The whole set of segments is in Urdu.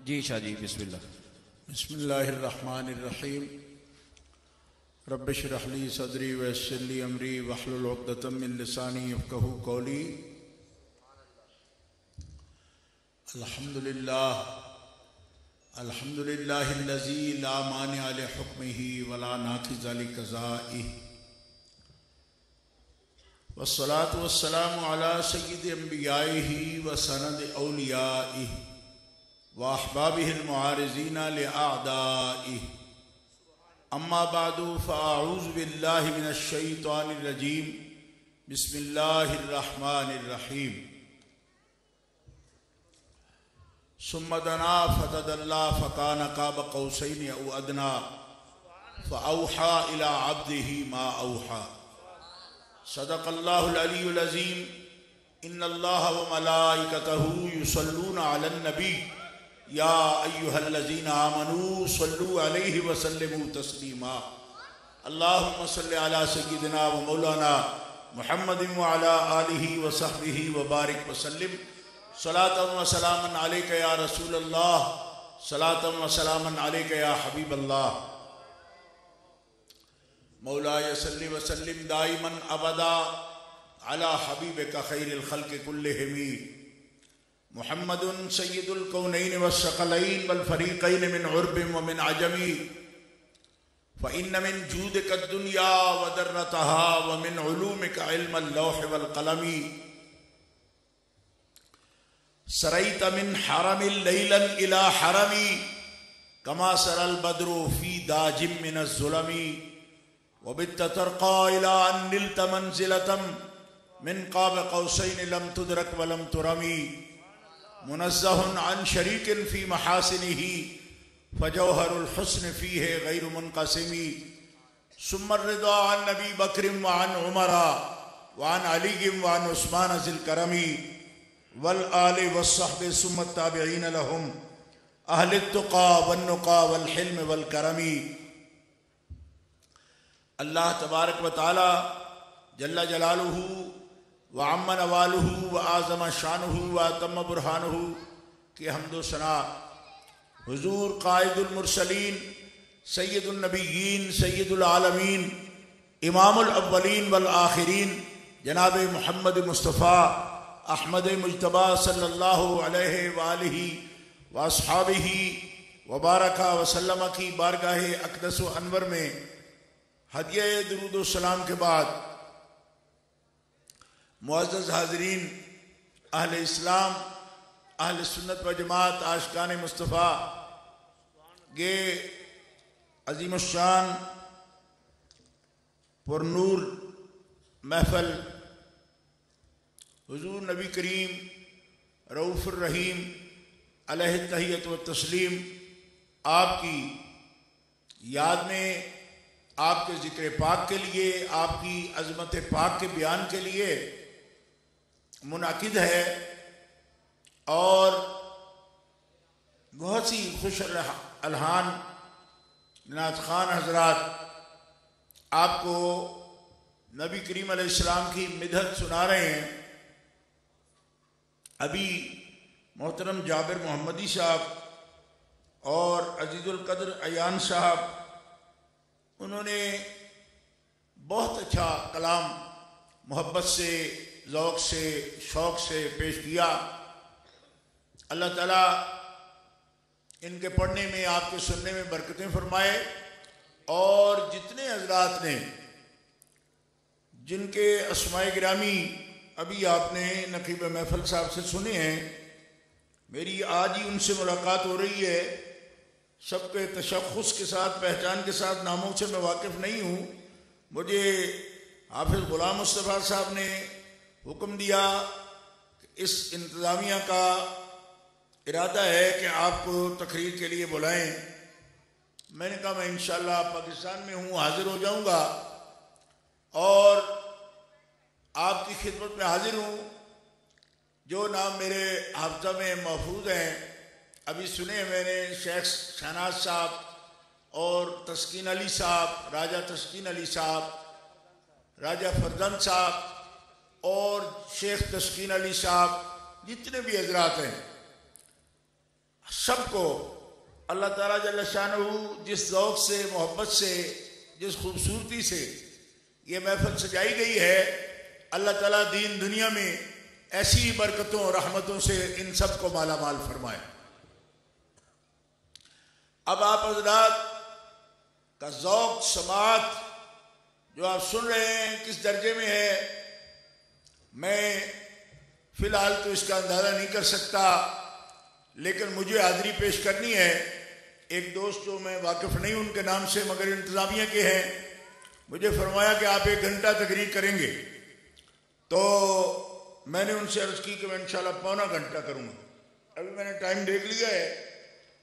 جی شاہ جی بسم اللہ. بسم اللہ الرحمن الرحیم. رب اشرح لی صدری ویسر لی امری واحلل عقدۃ من لسانی یفقہوا قولی. الحمد للہ الذی لا مانع لحکمہ ولا ناقض لقضائہ، والصلاة والسلام علی سید انبیائہ وسند اولیائہ واحبابہ المعارضین لأعدائہ. اما بعد فاعوذ باللہ من الشیطان الرجیم. بسم اللہ الرحمن الرحیم. ثم دنا فتدلی فکان قاب قوسین او ادنی فاوحی الی عبدہ ما اوحی. صدق اللہ العلی العظیم. ان اللہ وملائکتہ یصلون علی النبی یا ایہا الذین آمنوا صلوا علیہ وسلموا تسلیما. اللہم صل علی سیدنا و مولانا محمد وعلی آلہ وصحبہ وبارک وسلم. صلاۃ و سلاما علیک یا رسول اللہ، صلاۃ و سلاما علیک یا حبیب اللہ. مولاي صل وسلم دائما ابدا على حبيبك خير الخلق كلهم محمد سيد الكونين والثقلين والفريقين من عرب ومن عجم. فإن من جودك الدنيا وذرتها ومن علومك علم اللوح والقلم. سريت من حرم ليلا إلى حرمي كما سرى البدر في داج من الظلم. وبت ترقى إلى أن نلت منزلة من قاب قوسين لم تدرك ولم ترمي. منزه عن شريك في محاسنه فجوهر الحسن فيه غير منقسم. ثم الرضا عن نبي بكر وعن عمر وعن علي وعن عثمان ذي الكرم والآل والصحب ثم التابعين لهم أهل التقى والنقى والحلم والكرم. اللہ تبارک و تعالی جل جلالہ وعم نوالہ وعظم شانہ واتم برہانہ کی حمد و ثنا حضور قائد المرسلین سید النبیین سید العالمین امام الاولین والآخرین جناب محمد مصطفیٰ احمد مجتبی صلی اللہ علیہ وآلہ واصحابہ وبارک وسلم کی بارگاہ اقدس و انور میں ہدیہ درود و سلام کے بعد معزز حاضرین، اہل اسلام، اہل سنت و جماعت، عاشقان مصطفیٰ، یہ عظیم الشان پر نور محفل حضور نبی کریم رؤوف الرحیم علیہ التحیۃ و تسلیم آپ کی یاد میں، آپ کے ذکر پاک کے لیے، آپ کی عظمت پاک کے بیان کے لیے منعقد ہے. اور بہت سی خوش الحان نعت خوان حضرات آپ کو نبی کریم علیہ السلام کی مدحت سنا رہے ہیں. ابھی محترم جابر محمدی صاحب اور عزیز القدر ایان صاحب، انہوں نے بہت اچھا کلام محبت سے، ذوق سے، شوق سے پیش کیا. اللہ تعالیٰ ان کے پڑھنے میں، آپ کے سننے میں برکتیں فرمائے. اور جتنے حضرات نے جن کے اسماء گرامی ابھی آپ نے نقیب محفل صاحب سے سنے ہیں، میری آج ہی ان سے ملاقات ہو رہی ہے. سب کے تشخص کے ساتھ، پہچان کے ساتھ ناموں سے میں واقف نہیں ہوں. مجھے حافظ غلام مصطفیٰ صاحب نے حکم دیا کہ اس انتظامیہ کا ارادہ ہے کہ آپ کو تقریر کے لیے بلائیں. میں نے کہا میں انشاءاللہ پاکستان میں ہوں، حاضر ہو جاؤں گا اور آپ کی خدمت میں حاضر ہوں. جو نام میرے حافظہ میں محفوظ ہیں ابھی سنے میں نے، شیخ شہناز صاحب اور تسکین علی صاحب، راجہ تسکین علی صاحب، راجہ فردن صاحب اور شیخ تسکین علی صاحب، جتنے بھی حضرات ہیں سب کو اللہ تعالیٰ جل شانہ جس ذوق سے، محبت سے، جس خوبصورتی سے یہ محفل سجائی گئی ہے، اللہ تعالیٰ دین دنیا میں ایسی برکتوں اور رحمتوں سے ان سب کو مالا مال فرمائے۔ اب آپ حضرات کا ذوق سماعت جو آپ سن رہے ہیں کس درجے میں ہے، میں فی الحال تو اس کا اندازہ نہیں کر سکتا، لیکن مجھے حاضری پیش کرنی ہے۔ ایک دوست جو میں واقف نہیں ان کے نام سے مگر انتظامیہ کے ہیں، مجھے فرمایا کہ آپ 1 گھنٹہ تقریر کریں گے، تو میں نے ان سے عرض کی کہ میں انشاءاللہ پونا گھنٹہ کروں گا۔ ابھی میں نے ٹائم دیکھ لیا ہے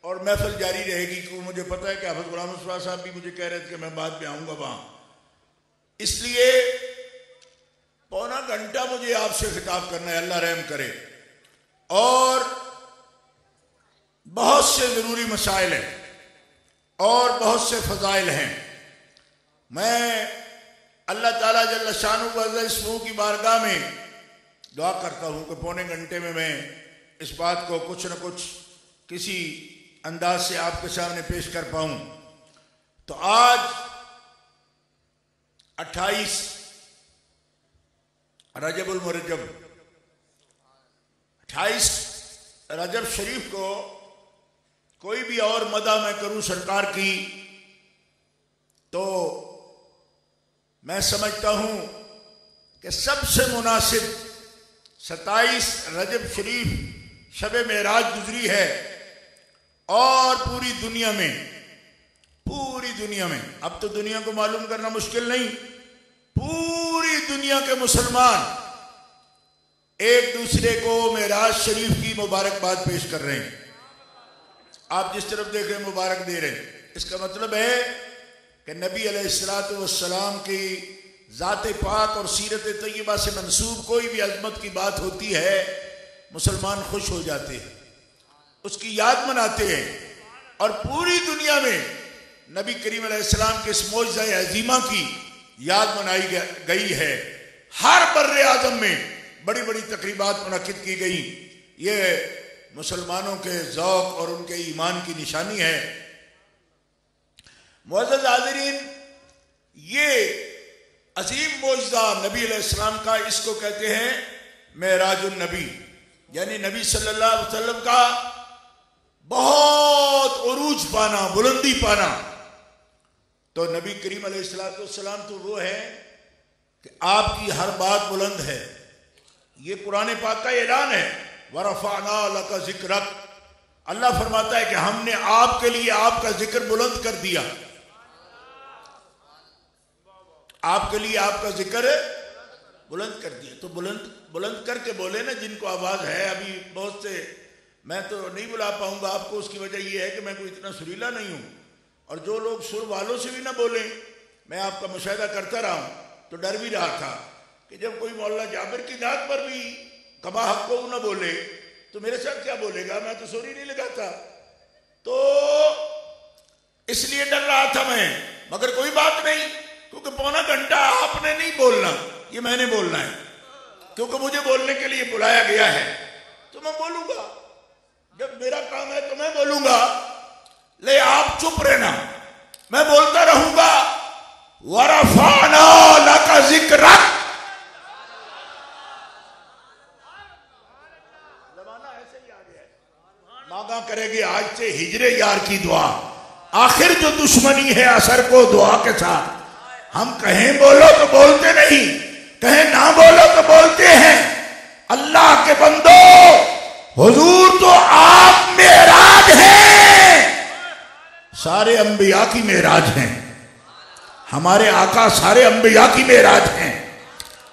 اور محفل جاری رہے گی، کیونکہ مجھے پتہ ہے کہ حافظ غلام مصطفیٰ صاحب بھی مجھے کہہ رہے تھے کہ میں بعد میں آؤں گا وہاں، اس لیے پونا گھنٹہ مجھے آپ سے خطاب کرنا ہے، اللہ رحم کرے۔ اور بہت سے ضروری مسائل ہیں اور بہت سے فضائل ہیں۔ میں اللہ تعالیٰ جل شانہ و عز اسمہ کی بارگاہ میں دعا کرتا ہوں کہ پونے گھنٹے میں اس بات کو کچھ نہ کچھ کسی انداز سے آپ کے سامنے پیش کر پاؤں۔ تو آج 28 رجب المرجب، 28 رجب شریف کو کوئی بھی اور مدح میں کروں سرکار کی تو میں سمجھتا ہوں کہ سب سے مناسب 27 رجب شریف شب معراج گزری ہے، اور پوری دنیا میں اب تو دنیا کو معلوم کرنا مشکل نہیں، پوری دنیا کے مسلمان ایک دوسرے کو معراج شریف کی مبارکباد پیش کر رہے ہیں۔ آپ جس طرف دیکھ رہے ہیں مبارک دے رہے ہیں، اس کا مطلب ہے کہ نبی علیہ السلام کی ذات پاک اور سیرت طیبہ سے منسوب کوئی بھی عظمت کی بات ہوتی ہے، مسلمان خوش ہو جاتے ہیں، اس کی یاد مناتے ہیں، اور پوری دنیا میں نبی کریم علیہ السلام کے اس معجزہ عظیمہ کی یاد منائی گئی ہے۔ ہر بر اعظم میں بڑی بڑی تقریبات منعقد کی گئی۔ یہ مسلمانوں کے ذوق اور ان کے ایمان کی نشانی ہے۔ معزز حاضرین، یہ عظیم معجزہ نبی علیہ السلام کا، اس کو کہتے ہیں معراج النبی، یعنی نبی صلی اللہ علیہ وسلم کا بہت عروج پانا، بلندی پانا۔ تو نبی کریم علیہ السلام تو وہ ہے کہ آپ کی ہر بات بلند ہے، یہ قرآن پاک کا اعلان ہے، وَرَفَعْنَا لَكَ ذِكْرَكَ۔ اللہ فرماتا ہے کہ ہم نے آپ کے لیے آپ کا ذکر بلند کر دیا، آپ کے لیے آپ کا ذکر بلند کر دیا۔ تو بلند کر کے بولے نا جن کو آواز ہے۔ ابھی بہت سے، میں تو نہیں بلا پاؤں گا آپ کو، اس کی وجہ یہ ہے کہ میں کوئی اتنا سریلا نہیں ہوں، اور جو لوگ سر والوں سے بھی نہ بولیں، میں آپ کا مشاہدہ کرتا رہا ہوں تو ڈر بھی رہا تھا کہ جب کوئی مولانا جابر کی ذات پر بھی کما حق کو نہ بولے تو میرے ساتھ کیا بولے گا، میں تو سوری نہیں لگاتا، تو اس لیے ڈر رہا تھا میں۔ مگر کوئی بات نہیں، کیونکہ پونا گھنٹہ آپ نے نہیں بولنا، یہ میں نے بولنا ہے، کیونکہ مجھے بولنے کے لیے بلایا گیا ہے، تو میں بولوں گا۔ جب میرا کام ہے تو میں بولوں گا، لے آپ چپ رہنا، میں بولتا رہوں گا۔ وَرَفَعْنَا لَكَ ذِكْرَكَ۔ زمانہ ایسے ہی آ گیا ہے، مانگا کرے گی آج سے ہجر یار کی دعا، آخر جو دشمنی ہے اثر کو دعا کے ساتھ۔ ہم کہیں بولو تو بولتے نہیں، کہیں نہ بولو تو بولتے ہیں۔ اللہ کے بندو، حضور تو آپ معراج ہیں، سارے انبیاء کی معراج ہیں۔ ہمارے آقا سارے انبیاء کی معراج ہیں،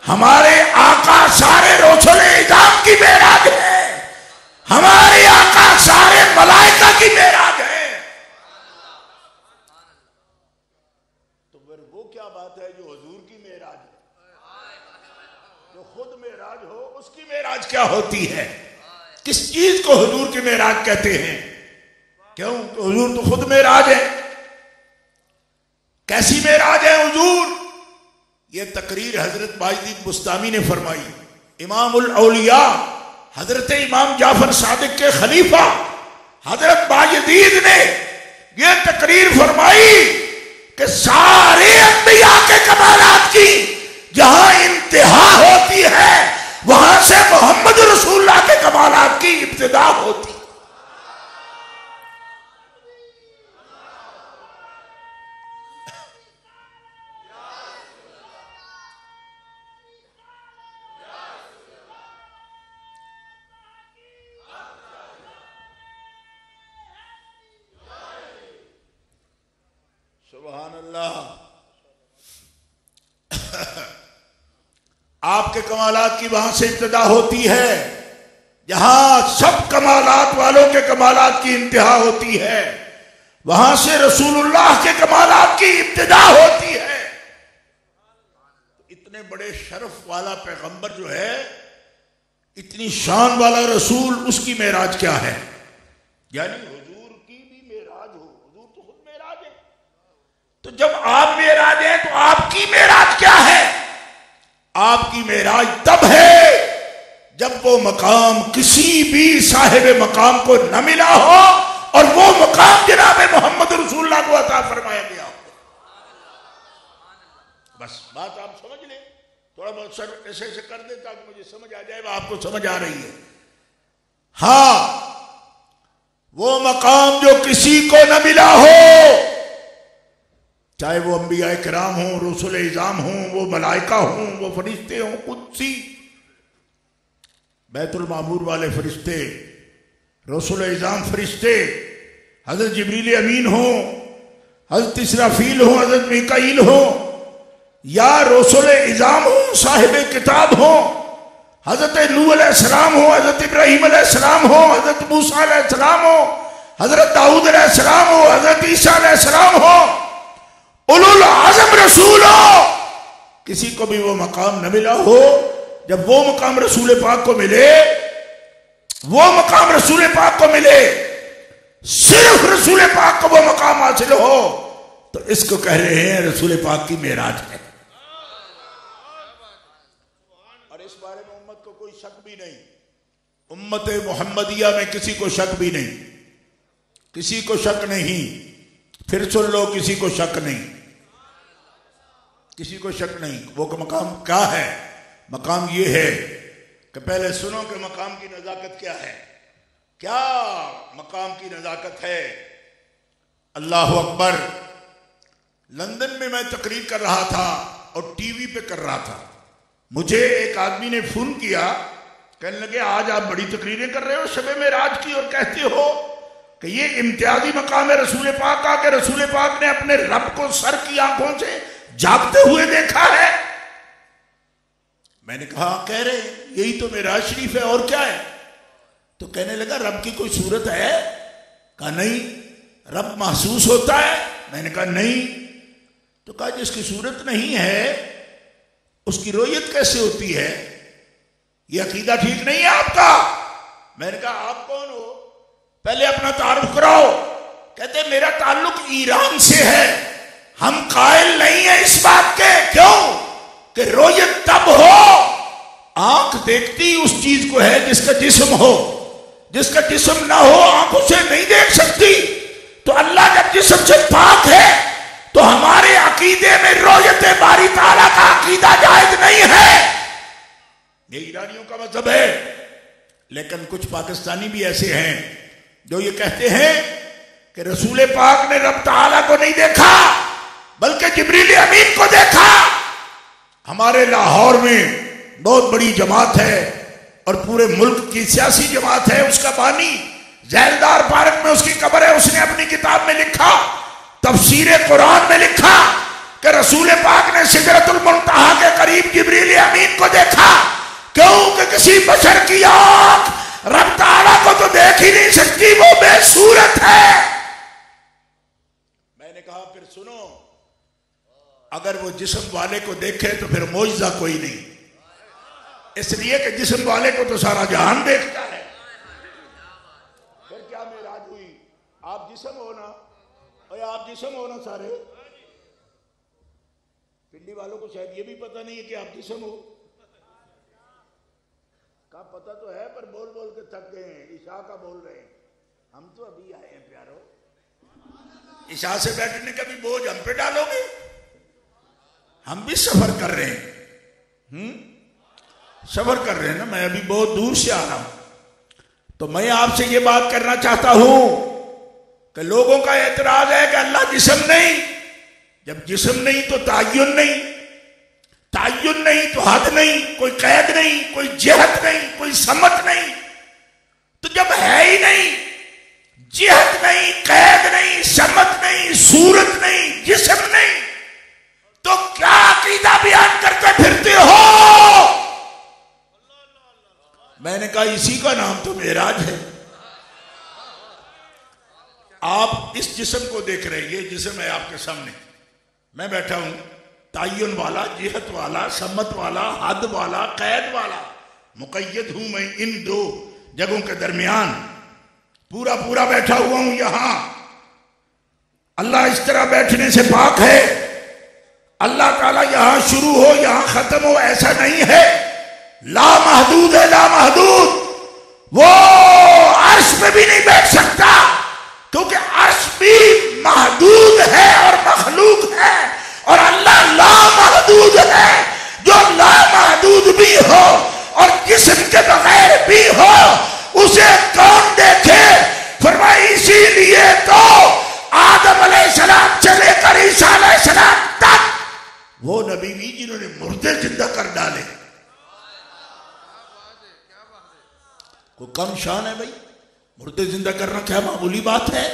ہمارے آقا سارے رسول اعظام کی معراج ہیں، ہمارے آقا سارے ملائکہ کی معراج ہیں۔ تو پھر وہ کیا بات ہے جو حضور کی معراج ہے؟ جو خود معراج ہو اس کی معراج کیا ہوتی ہے؟ کس چیز کو حضور کی معراج کہتے ہیں؟ کیوں کہ حضور تو خود معراج ہے۔ کیسی معراج ہے حضور؟ یہ تقریر حضرت باجدید بستامی نے فرمائی، امام الاولیاء حضرت امام جعفر صادق کے خلیفہ حضرت بایزید نے یہ تقریر فرمائی کہ سارے انبیاء کے کمالات کی جہاں انتہا ہوتی ہے وہاں سے محمد رسول اللہ کے کمالات کی ابتدا ہوتی. سبحان اللہ. آپ کے کمالات کی وہاں سے ابتدا ہوتی ہے جہاں سب کمالات والوں کے کمالات کی انتہا ہوتی ہے وہاں سے رسول اللہ کے کمالات کی ابتدا ہوتی ہے. اتنے بڑے شرف والا پیغمبر جو ہے، اتنی شان والا رسول، اس کی معراج کیا ہے؟ یعنی حضور کی بھی معراج ہو. حضور تو خود معراج ہے. تو جب آپ معراج ہیں تو آپ کی معراج کیا ہے؟ آپ کی معراج تب ہے جب وہ مقام کسی بھی صاحب مقام کو نہ ملا ہو اور وہ مقام جناب محمد رسول اللہ کو عطا فرمایا گیا ہو. بس بات آپ سمجھ لیں. تھوڑا بہت سر ایسے ایسے کر دے تاکہ مجھے سمجھ آ جائے. آپ کو سمجھ آ رہی ہے؟ ہاں، وہ مقام جو کسی کو نہ ملا ہو، چاہے وہ انبیاء کرام ہوں، رسول اعظام ہوں، وہ ملائکہ ہوں، وہ فرشتے ہوں، قدسی بیت المعمور والے فرشتے، رسول اعظام فرشتے، حضرت جبریل امین ہوں، حضرت اسرافیل ہوں، حضرت میکائیل ہوں، یا رسول اعظام ہوں، صاحب کتاب ہوں، حضرت نوح علیہ السلام ہوں، حضرت ابراہیم علیہ السلام ہوں، حضرت موسیٰ علیہ السلام ہوں، حضرت داؤد علیہ السلام ہوں، حضرت عیسیٰ علیہ السلام ہوں، اولو العزم رسول ہو، کسی کو بھی وہ مقام نہ ملا ہو. جب وہ مقام رسول پاک کو ملے، وہ مقام رسول پاک کو ملے، صرف رسول پاک کو وہ مقام حاصل ہو، تو اس کو کہہ رہے ہیں رسول پاک کی معراج ہے. اور اس بارے میں امت کو کوئی شک بھی نہیں. امت محمدیہ میں کسی کو شک بھی نہیں، کسی کو شک نہیں. پھر سن لو، کسی کو شک نہیں، کسی کو شک نہیں. وہ مقام کیا ہے؟ مقام یہ ہے کہ پہلے سنو کہ مقام کی نزاکت کیا ہے. کیا مقام کی نزاکت ہے؟ اللہ اکبر. لندن میں میں تقریر کر رہا تھا اور ٹی وی پہ کر رہا تھا. مجھے ایک آدمی نے فون کیا، کہنے لگے آج آپ بڑی تقریریں کر رہے ہو شب معراج کی اور کہتے ہو کہ یہ امتیازی مقام ہے رسول پاک کا، کہ رسول پاک نے اپنے رب کو سر کی آنکھوں سے جاگتے ہوئے دیکھا ہے. میں نے کہا کہہ رہے یہی تو معراج شریف ہے، اور کیا ہے؟ تو کہنے لگا رب کی کوئی صورت ہے؟ کہا نہیں. رب محسوس ہوتا ہے؟ میں نے کہا نہیں. تو کہا جس کی صورت نہیں ہے اس کی رؤیت کیسے ہوتی ہے؟ یہ عقیدہ ٹھیک نہیں ہے آپ کا. میں نے کہا آپ کون ہو؟ پہلے اپنا تعارف کراؤ. کہتے میرا تعلق ایران سے ہے. ہم قائل نہیں ہیں اس بات کے. کیوں؟ کہ رؤیت تب ہو، آنکھ دیکھتی اس چیز کو ہے جس کا جسم ہو. جس کا جسم نہ ہو آنکھ اسے نہیں دیکھ سکتی. تو اللہ جب جسم سے پاک ہے تو ہمارے عقیدے میں رؤیت باری تعالیٰ کا عقیدہ جائز نہیں ہے. یہ ایرانیوں کا مذہب ہے. لیکن کچھ پاکستانی بھی ایسے ہیں جو یہ کہتے ہیں کہ رسول پاک نے رب تعالیٰ کو نہیں دیکھا بلکہ جبریل امین کو دیکھا. ہمارے لاہور میں بہت بڑی جماعت ہے اور پورے ملک کی سیاسی جماعت ہے. اس کا بانی زیردار پارک میں اس کی قبر ہے. اس نے اپنی کتاب میں لکھا، تفسیر قرآن میں لکھا کہ رسول پاک نے سدرۃ المنتہا کے قریب جبریل امین کو دیکھا. کیوں کہ کسی بشر کی آنکھ رب تعالیٰ کو تو دیکھ ہی نہیں سکتی، وہ بے صورت ہے. میں نے کہا پھر سنو، اگر وہ جسم والے کو دیکھے تو پھر معجزہ کوئی نہیں، اس لیے کہ جسم والے کو تو سارا جہان دیکھتا ہے. پھر کیا معراج ہوئی؟ آپ جسم ہونا، اور آپ جسم ہونا سارے. پنڈی والوں کو شاید یہ بھی پتہ نہیں ہے کہ آپ جسم ہو. کا پتہ تو ہے پر بول بول کے تھک گئے ہیں. عشاء کا بول رہے ہیں. ہم تو ابھی آئے ہیں پیارو، عشاء سے بیٹھنے کا بھی بوجھ ہم پہ ڈالو گے؟ ہم بھی سفر کر رہے ہیں، سفر کر رہے ہیں نا، میں ابھی بہت دور سے آ رہا ہوں. تو میں آپ سے یہ بات کرنا چاہتا ہوں کہ لوگوں کا اعتراض ہے کہ اللہ جسم نہیں. جب جسم نہیں تو تعین نہیں، تعین نہیں تو حد نہیں، کوئی قید نہیں، کوئی جہت نہیں، کوئی سمت نہیں. تو جب ہے ہی نہیں، جہت نہیں، قید نہیں، سمت نہیں، صورت نہیں، جسم نہیں، تو کیا عقیدہ بیان کرتے پھرتے ہو؟ میں نے کہا اسی کا نام تو معراج ہے. آپ اس جسم کو دیکھ رہے ہیں، یہ جسم ہے آپ کے سامنے، میں بیٹھا ہوں، تعین والا، جہت والا، سمت والا، حد والا، قید والا، مقید ہوں میں ان دو جگہوں کے درمیان، پورا پورا بیٹھا ہوا ہوں یہاں. اللہ اس طرح بیٹھنے سے پاک ہے. اللہ تعالیٰ یہاں شروع ہو یہاں ختم ہو ایسا نہیں ہے. لا محدود ہے، لا محدود. وہ عرش پہ بھی نہیں بیٹھ سکتا کیونکہ عرش بھی محدود ہے اور مخلوق ہے، اور اللہ لا محدود ہے. جو لا محدود بھی ہو اور جسم کے بغیر بھی ہو اسے کون دیکھے؟ فرمایا اسی لیے تو آدم علیہ السلام سے لے کر عیسیٰ علیہ السلام تک وہ نبی بھی جنہوں نے مردے زندہ کر ڈالے. کوئی کم شان ہے بھائی؟ مردے زندہ کرنا کیا معمولی بات ہے؟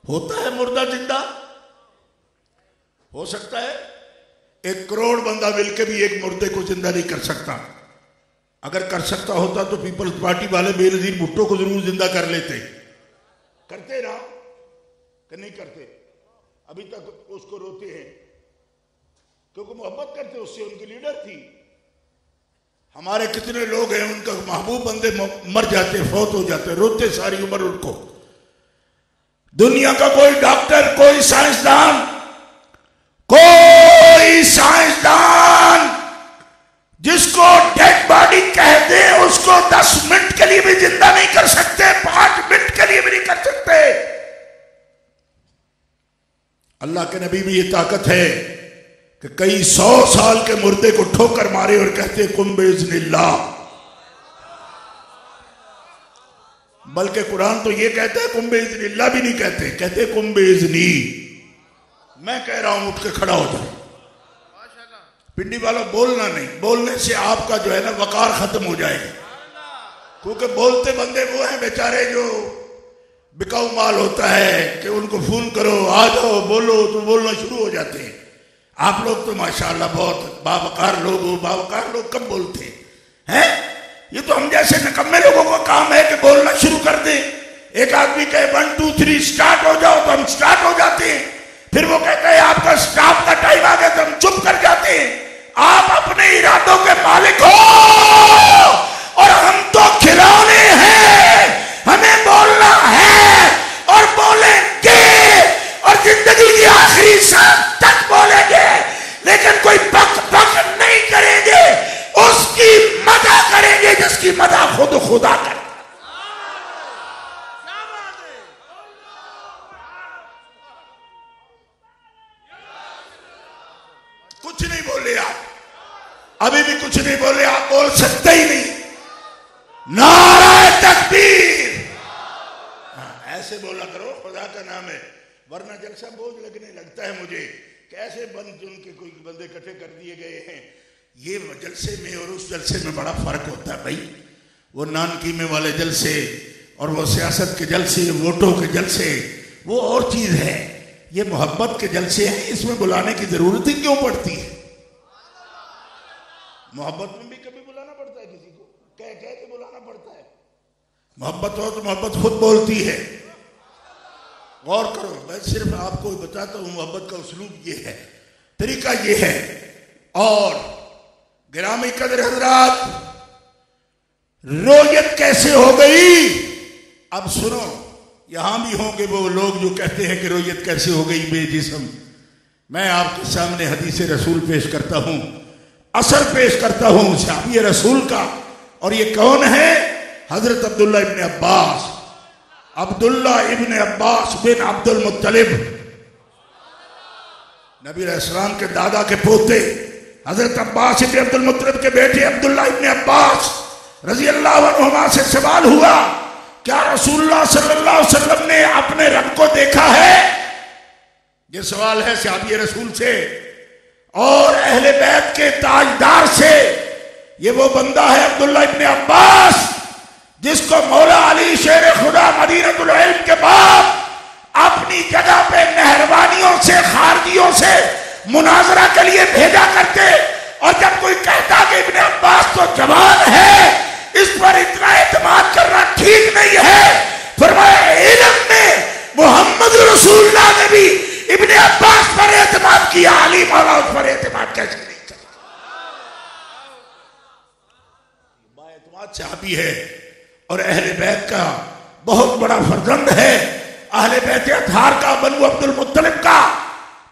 ہوتا ہے مردہ زندہ؟ ہو سکتا ہے 1 کروڑ بندہ مل کے بھی ایک مردے کو زندہ نہیں کر سکتا. اگر کر سکتا ہوتا تو پیپلز پارٹی والے بے نظیر بھٹو کو ضرور زندہ کر لیتے. کرتے نا کہ نہیں کرتے؟ ابھی تک اس کو روتے ہیں کیونکہ محبت کرتے اس سے، ان کی لیڈر تھی. ہمارے کتنے لوگ ہیں ان کا محبوب بندے مر جاتے، فوت ہو جاتے، روتے ساری عمر ان کو. دنیا کا کوئی ڈاکٹر، کوئی سائنسدان جس کو ڈیڈ باڈی کہہ دے اس کو 10 منٹ کے لیے بھی زندہ نہیں کر سکتے، 5 منٹ کے لیے بھی نہیں کر سکتے. اللہ کے نبی میں یہ طاقت ہے کہ کئی 100 سال کے مردے کو ٹھوکر مارے اور کہتے قم باذن اللہ. بلکہ قرآن تو یہ کہتا ہے قم باذن اللہ بھی نہیں کہتے، کہتے قم باذنی. میں کہہ رہا ہوں اٹھ کے کھڑا ہو جائے. پنڈی والا بولنا نہیں، بولنے سے آپ کا جو ہے نا وقار ختم ہو جائے گا. کیونکہ بولتے بندے وہ ہیں بیچارے جو بکاؤ مال ہوتا ہے کہ ان کو فون کرو آ جاؤ بولو تو بولنا شروع ہو جاتے ہیں. آپ لوگ تو ماشاءاللہ بہت باوقار لوگ ہو. باوقار لوگ کب بولتے ہیں؟ یہ تو ہم جیسے نکمے لوگوں کا کام ہے کہ بولنا شروع کر دیں. ایک آدمی کہے 1 2 3 سٹارٹ ہو جاؤ تو ہم سٹارٹ ہو جاتے ہیں. پھر وہ کہتا ہے آپ کا سٹاپ کا ٹائم آ گیا تو ہم چپ کر جاتے ہیں. آپ اپنے ارادوں کے مالک ہو اور ہم تو کھلونے ہیں. ہمیں بولنا ہے اور بولیں گے اور زندگی کی آخری سانس تک بولیں گے، لیکن کوئی بک بک نہیں کریں گے. اس کی مدح کریں گے جس کی مدح خود خدا کرے. کچھ نہیں بولے آپ، ابھی بھی کچھ نہیں بولے آپ، بول سکتے ہی نہیں. نعرہ تکبیر. ایسے بولا کرو خدا کا نام ہے، ورنہ جلسہ بوجھ لگنے لگتا ہے مجھے کہ ایسے بند جن کے کوئی بندے اکٹھے کر دیے گئے ہیں. یہ جلسے میں اور اس جلسے میں بڑا فرق ہوتا ہے بھائی. وہ نان قیمے والے جلسے اور وہ سیاست کے جلسے، ووٹوں کے جلسے وہ اور چیز ہے. یہ محبت کے جلسے ہیں، اس میں بلانے کی ضرورت ہی کیوں پڑتی ہے؟ محبت میں بھی کبھی بلانا پڑتا ہے کسی کو، کہہ کے بلانا پڑتا ہے. محبت ہو تو محبت خود بولتی ہے. غور کرو، میں صرف آپ کو بتاتا ہوں محبت کا اسلوب یہ ہے، طریقہ یہ ہے. اور گرامی قدر حضرات، رویت کیسے ہو گئی؟ اب سنو، یہاں بھی ہوں گے وہ لوگ جو کہتے ہیں کہ رویت کیسے ہو گئی بے جسم. میں آپ کے سامنے حدیث رسول پیش کرتا ہوں، اثر پیش کرتا ہوں صحابی رسول کا. اور یہ کون ہے؟ حضرت عبداللہ ابن عباس. عبداللہ ابن عباس بن عبد المطلب، نبی علیہ السلام کے دادا کے پوتے حضرت عباس ابن عبد المطلب کے بیٹے عبداللہ ابن عباس رضی اللہ عنہما سے سوال ہوا، کیا رسول اللہ صلی اللہ علیہ وسلم نے اپنے رب کو دیکھا ہے؟ یہ سوال ہے صحابی رسول سے اور اہل بیت کے تاجدار سے۔ یہ وہ بندہ ہے عبداللہ ابن عباس جس کو مولا علی شیر خدا مدینہ العلم کے بعد اپنی جگہ پہ مہربانیوں سے خارجیوں سے مناظرہ کے لیے بھیجا کرتے، اور جب کوئی کہتا کہ ابن عباس تو جوان ہے، اس پر اتنا اعتماد کرنا ٹھیک نہیں ہے، فرمایا علم میں محمد رسول اللہ نے بھی ابن عباس پر اعتماد کیا، علی مولا اس پر اعتماد کیسے نہیں کرتا؟ با اعتماد صحابی ہے اور اہل بیت کا بہت بڑا فرزند ہے، اہل بیت اطہار کا، بنو عبد المطلب کا۔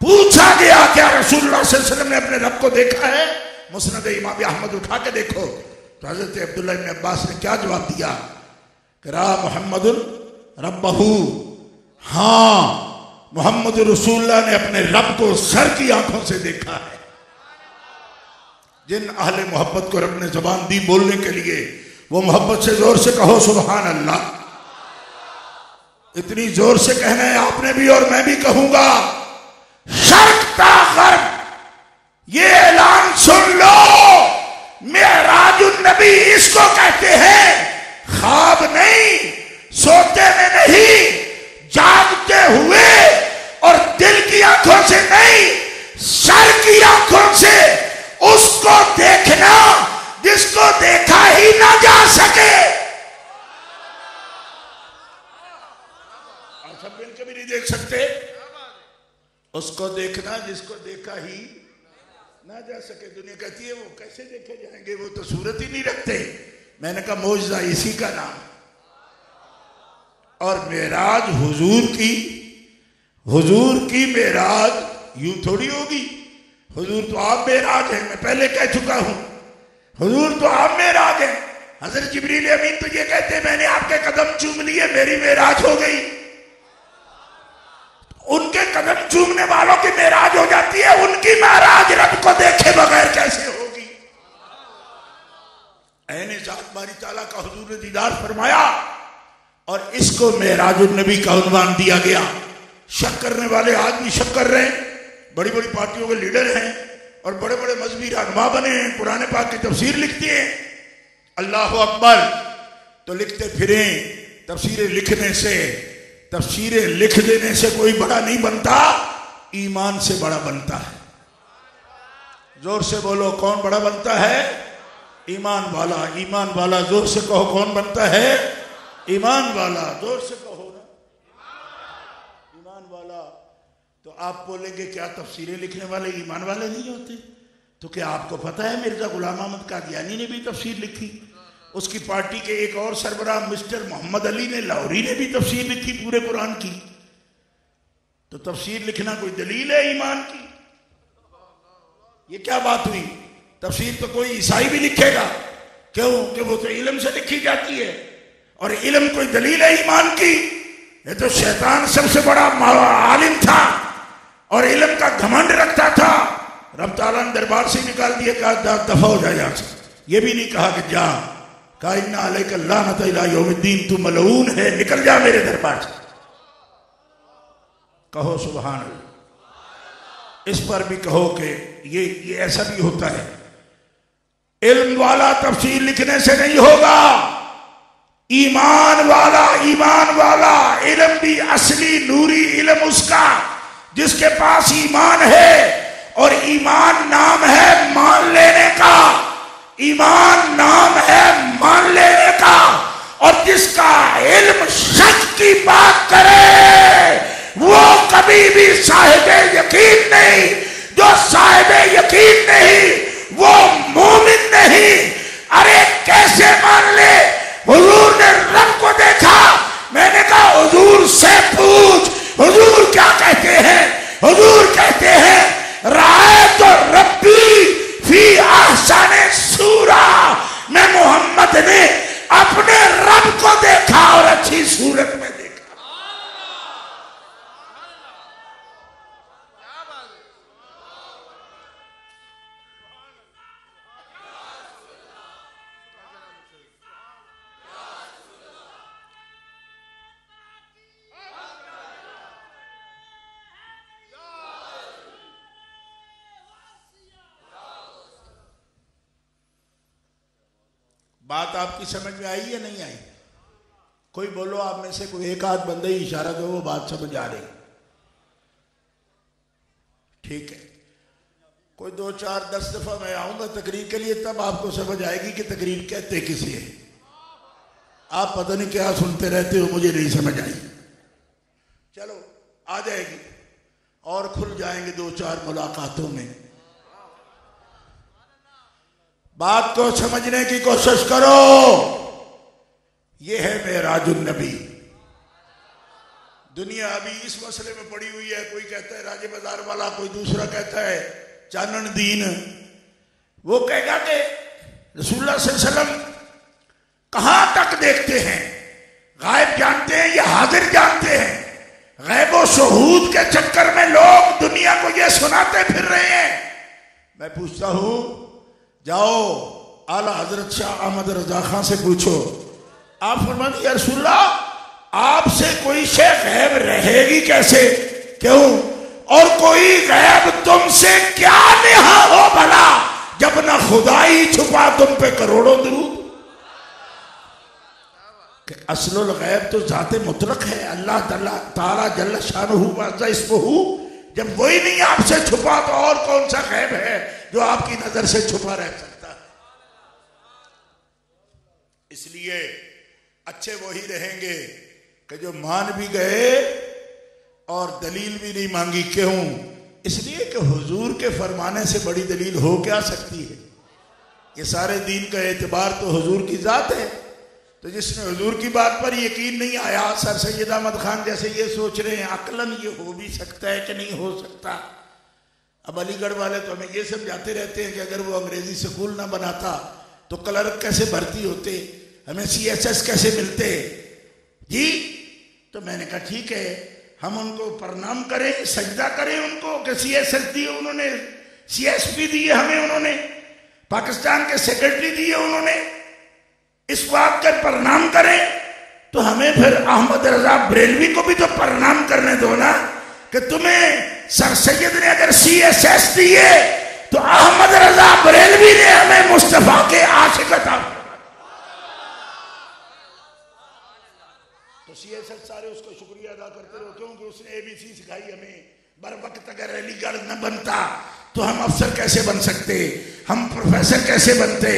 پوچھا گیا کیا رسول اللہ صلی اللہ علیہ وسلم نے اپنے رب کو دیکھا ہے؟ مسند امام احمد اٹھا کے دیکھو تو حضرت عبداللہ ابن عباس نے کیا جواب دیا کہ را محمد ربہ، ہاں محمد رسول اللہ نے اپنے رب کو سر کی آنکھوں سے دیکھا ہے۔ جن اہل محبت کو رب نے زبان دی بولنے کے لیے، وہ محبت سے زور سے کہو سبحان اللہ۔ اتنی زور سے کہنا ہے آپ نے بھی اور میں بھی کہوں گا، شرق تا غرب یہ اعلان سن لو، معراج النبی اس کو کہتے ہیں، خواب نہیں، سوتے میں نہیں، جاگتے ہوئے اور دل کی آنکھوں سے نہیں، سر کی آنکھوں سے اس کو دیکھنا جس کو دیکھا ہی نہ جا سکے۔ آپ سب مل کے بھی نہیں دیکھ سکتے، اس کو دیکھنا جس کو دیکھا ہی نہ جا سکے۔ دنیا کہتی ہے وہ کیسے دیکھے جائیں گے، وہ تو صورت ہی نہیں رکھتے۔ میں نے کہا معجزہ اسی کا نام، اور معراج حضور کی معراج یوں تھوڑی ہوگی، حضور تو آپ معراج ہیں، میں پہلے کہہ چکا ہوں، حضور تو آپ معراج ہیں۔ حضرت جبریل امین تو یہ کہتے ہیں میں نے آپ کے قدم چوم لیے، میری معراج ہو گئی۔ ان کے قدم چومنے والوں کی معراج ہو جاتی ہے، ان کی معراج رب کو دیکھے بغیر کیسے ہوگی؟ عین ذات باری تعالیٰ کا حضور نے دیدار فرمایا، اور اس کو معراج النبی کا عنوان دیا گیا۔ شک کرنے والے آج بھی شک کر رہے ہیں، بڑی بڑی پارٹیوں کے لیڈر ہیں اور بڑے بڑے مذہبی رہنما بنے ہیں، قرآن پاک کی تفسیر لکھتے ہیں، اللہ اکبر، تو لکھتے پھریں۔ تفسیریں لکھ دینے سے کوئی بڑا نہیں بنتا، ایمان سے بڑا بنتا ہے۔ زور سے بولو کون بڑا بنتا ہے؟ ایمان والا۔ ایمان والا زور سے کہو کون بنتا ہے؟ ایمان والا۔ زور سے کہو نا، ایمان والا۔ تو آپ بولیں گے کیا تفسیریں لکھنے والے ایمان والے نہیں ہوتے؟ تو کیا آپ کو پتہ ہے مرزا غلام احمد قادیانی نے بھی تفسیر لکھی، اس کی پارٹی کے ایک اور سربراہ مسٹر محمد علی نے لاہوری نے بھی تفسیر لکھی پورے قرآن کی۔ تو تفسیر لکھنا کوئی دلیل ہے ایمان کی؟ یہ کیا بات ہوئی؟ تفسیر تو کوئی عیسائی بھی لکھے گا، کیوں کہ وہ تو علم سے لکھی جاتی ہے، اور علم کوئی دلیل ہے ایمان کی؟ یہ تو شیطان سب سے بڑا عالم تھا اور علم کا گھمنڈ رکھتا تھا، رب تعالیٰ نے دربار سے نکال دیا، کہا دفع ہو جائے یہاں سے۔ یہ بھی نہیں کہا کہ جا، کہا اِنَّ عَلَيْكَ اللَّعْنَةَ إِلَىٰ يَوْمِ الدِّينِ، تو ملعون ہے، نکل جا میرے دربار سے۔ کہو سبحان اللہ۔ اس پر بھی کہو کہ یہ ایسا بھی ہوتا ہے، علم والا تفسیر لکھنے سے نہیں ہوگا، ایمان والا علم بھی اصلی نوری علم اس کا جس کے پاس ایمان ہے، اور ایمان نام ہے مان لینے کا، ایمان نام ہے مان لینے کا، اور جس کا علم شک کی بات کرے وہ کبھی بھی صاحب یقین نہیں، جو صاحب یقین نہیں وہ مومن نہیں۔ ارے کیسے مان لے؟ حضور نے رب کو دیکھا، میں نے کہا حضور سے پوچھ، حضور کیا کہتے ہیں؟ حضور کہتے ہیں رأیت ربی فی احسن صورہ، میں محمد نے اپنے رب کو دیکھا اور اچھی صورت میں دیکھا۔ بات آپ کی سمجھ میں آئی یا نہیں آئی؟ کوئی بولو آپ میں سے کوئی ایک آدھ بندہ ہی اشارہ دو وہ بات سمجھ آ رہی. ٹھیک ہے، کوئی 2 4 10 دفعہ میں آؤں گا تقریر کے لیے، تب آپ کو سمجھ آئے گی کہ تقریر کہتے کسی ہے. آپ پتہ نہیں کیا سنتے رہتے ہو، مجھے نہیں سمجھ آئی. چلو آ جائے گی اور کھل جائیں گے 2 4 ملاقاتوں میں. بات کو سمجھنے کی کوشش کرو. یہ ہے معراج النبی. دنیا ابھی اس مسئلے میں پڑی ہوئی ہے، کوئی کہتا ہے راج بازار والا، کوئی دوسرا کہتا ہے چانن دین. وہ کہے گا کہ رسول اللہ صلی اللہ علیہ وسلم کہاں تک دیکھتے ہیں؟ غائب جانتے ہیں یا حاضر جانتے ہیں؟ غیب و شہود کے چکر میں لوگ دنیا کو یہ سناتے پھر رہے ہیں. میں پوچھتا ہوں، جاؤ اعلیٰ حضرت شاہ احمد رضا خان سے پوچھو. آپ فرماتے یا رسول اللہ آپ سے کوئی شے غیب رہے گی کیسے؟ کیوں؟ اور کوئی غیب تم سے کیا نہا ہو بھلا جب نہ خدائی چھپا تم پہ کروڑوں درود. کہ اصل الغیب تو ذات مطلق ہے، اللہ تعالیٰ جل شانہ وعز اسمہ. جب وہی نہیں آپ سے چھپا تو اور کون سا غیب ہے جو آپ کی نظر سے چھپا رہ سکتا ہے؟ اس لیے اچھے وہی رہیں گے کہ جو مان بھی گئے اور دلیل بھی نہیں مانگی. کیوں؟ اس لیے کہ حضور کے فرمانے سے بڑی دلیل ہو کیا سکتی ہے؟ یہ سارے دین کا اعتبار تو حضور کی ذات ہے. تو جس نے حضور کی بات پر یقین نہیں آیا، سر سید احمد خان جیسے یہ سوچ رہے ہیں عقلاً یہ ہو بھی سکتا ہے کہ نہیں ہو سکتا. اب علی گڑھ والے تو ہمیں یہ سمجھاتے رہتے ہیں کہ اگر وہ انگریزی سکول نہ بناتا تو کلرک کیسے بھرتی ہوتے، ہمیں CSS کیسے ملتے جی. تو میں نے کہا ٹھیک ہے، ہم ان کو پرنام کریں، سجدہ کریں ان کو کہ CSS دیے انہوں نے، CSP دیے ہمیں انہوں نے، پاکستان کے سیکرٹری دیے انہوں نے. اس بات کا پرنام کریں تو ہمیں پھر احمد رضا بریلوی کو بھی تو پرنام کرنے دو نا. کہ تمہیں سر سید نے اگر CSS دیے تو احمد رضا بریلوی نے ہمیں مصطفیٰ کے عاشق عطا. تو CSS سارے اس کو شکریہ ادا کرتے رہو کیونکہ اس نے ABC سکھائی ہمیں. بر وقت اگر علی گڑھ نہ بنتا تو ہم افسر کیسے بن سکتے، ہم پروفیسر کیسے بنتے.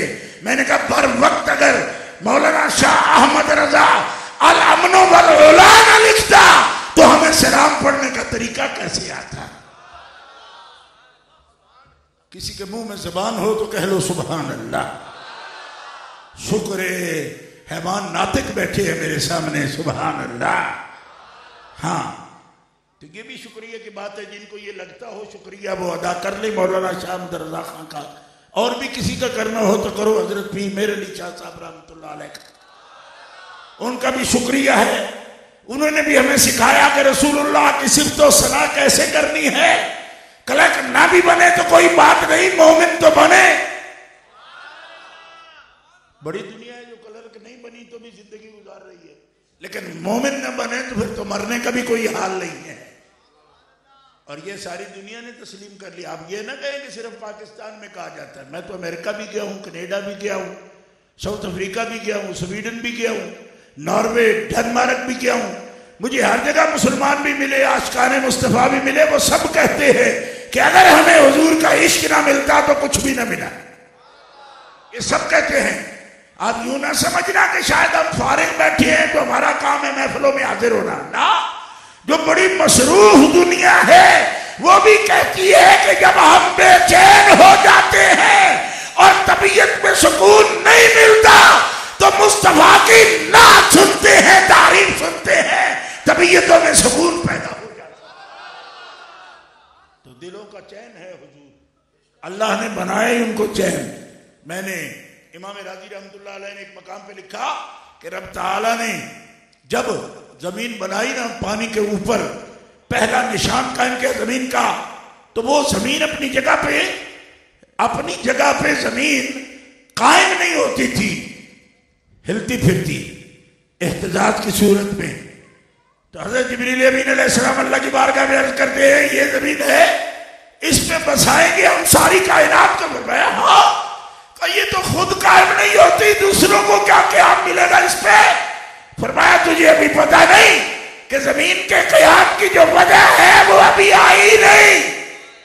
میں نے کہا بر وقت اگر مولانا شاہ احمد رضا الامن والعلا نہ لکھتا تو ہمیں سلام پڑھنے کا طریقہ کیسے آتا. کسی کے منہ میں زبان ہو تو کہہ لو سبحان اللہ. شکر حیوان ناطق بیٹھے ہیں میرے سامنے، سبحان اللہ. ہاں تو یہ بھی شکریہ کی بات ہے، جن کو یہ لگتا ہو شکریہ وہ ادا کر لے مولانا شاہ احمد رضا خان کا. اور بھی کسی کا کرنا ہو تو کرو، حضرت پیر میرے علی شاہ صاحب رحمۃ اللہ علیہ کا، ان کا بھی شکریہ ہے. انہوں نے بھی ہمیں سکھایا کہ رسول اللہ کی صفت و ثنا کیسے کرنی ہے. کلک نہ بھی بنے تو کوئی بات نہیں، مومن تو بنے. بڑی دنیا ہے جو کلرک نہیں بنی تو بھی زندگی گزار رہی ہے، لیکن مومن نہ بنے تو پھر تو مرنے کا بھی کوئی حال نہیں ہے. اور یہ ساری دنیا نے تسلیم کر لیا. آپ یہ نہ کہیں کہ صرف پاکستان میں کہا جاتا ہے. میں تو امریکہ بھی گیا ہوں، کینیڈا بھی گیا ہوں، ساؤتھ افریقہ بھی گیا ہوں، سویڈن بھی گیا ہوں، ناروے، ڈنمارک بھی گیا ہوں. مجھے ہر جگہ مسلمان بھی ملے، عاشقان مصطفیٰ بھی ملے. وہ سب کہتے ہیں کہ اگر ہمیں حضور کا عشق نہ ملتا تو کچھ بھی نہ ملا. یہ سب کہتے ہیں. آپ یوں نہ سمجھنا کہ شاید ہم فارغ بیٹھے ہیں تو ہمارا کام ہے محفلوں میں حاضر ہونا. نا، جو بڑی مصروف دنیا ہے وہ بھی کہتی ہے کہ جب ہم بے چین ہو جاتے ہیں اور طبیعت میں سکون نہیں ملتا تو مصطفیٰ کی نعت سنتے ہیں، تعریف سنتے ہیں، طبیعتوں میں سکون پیدا ہو جاتا ہے. تو دلوں کا چین ہے حضور، اللہ نے بنائے ان کو چین. میں نے امام راضی رحمۃ اللہ علیہ نے ایک مقام پہ لکھا کہ رب تعالیٰ نے جب زمین بنائی نا پانی کے اوپر پہلا نشان قائم کیا زمین کا، تو وہ زمین اپنی جگہ پہ زمین قائم نہیں ہوتی تھی، ہلتی پھرتی اہتزاز کی صورت میں. تو حضرت جبریل امین علیہ السلام اللہ کی بارگاہ میں عرض کرتے ہیں یہ زمین ہے، اس پہ بسائیں گے ہم ساری کائنات کو. فرمایا ہاں. یہ تو خود قائم نہیں ہوتی، دوسروں کو کیا قیام ملے گا اس پہ؟ فرمایا تجھے ابھی پتہ نہیں کہ زمین کے قیام کی جو وجہ ہے وہ ابھی آئی نہیں،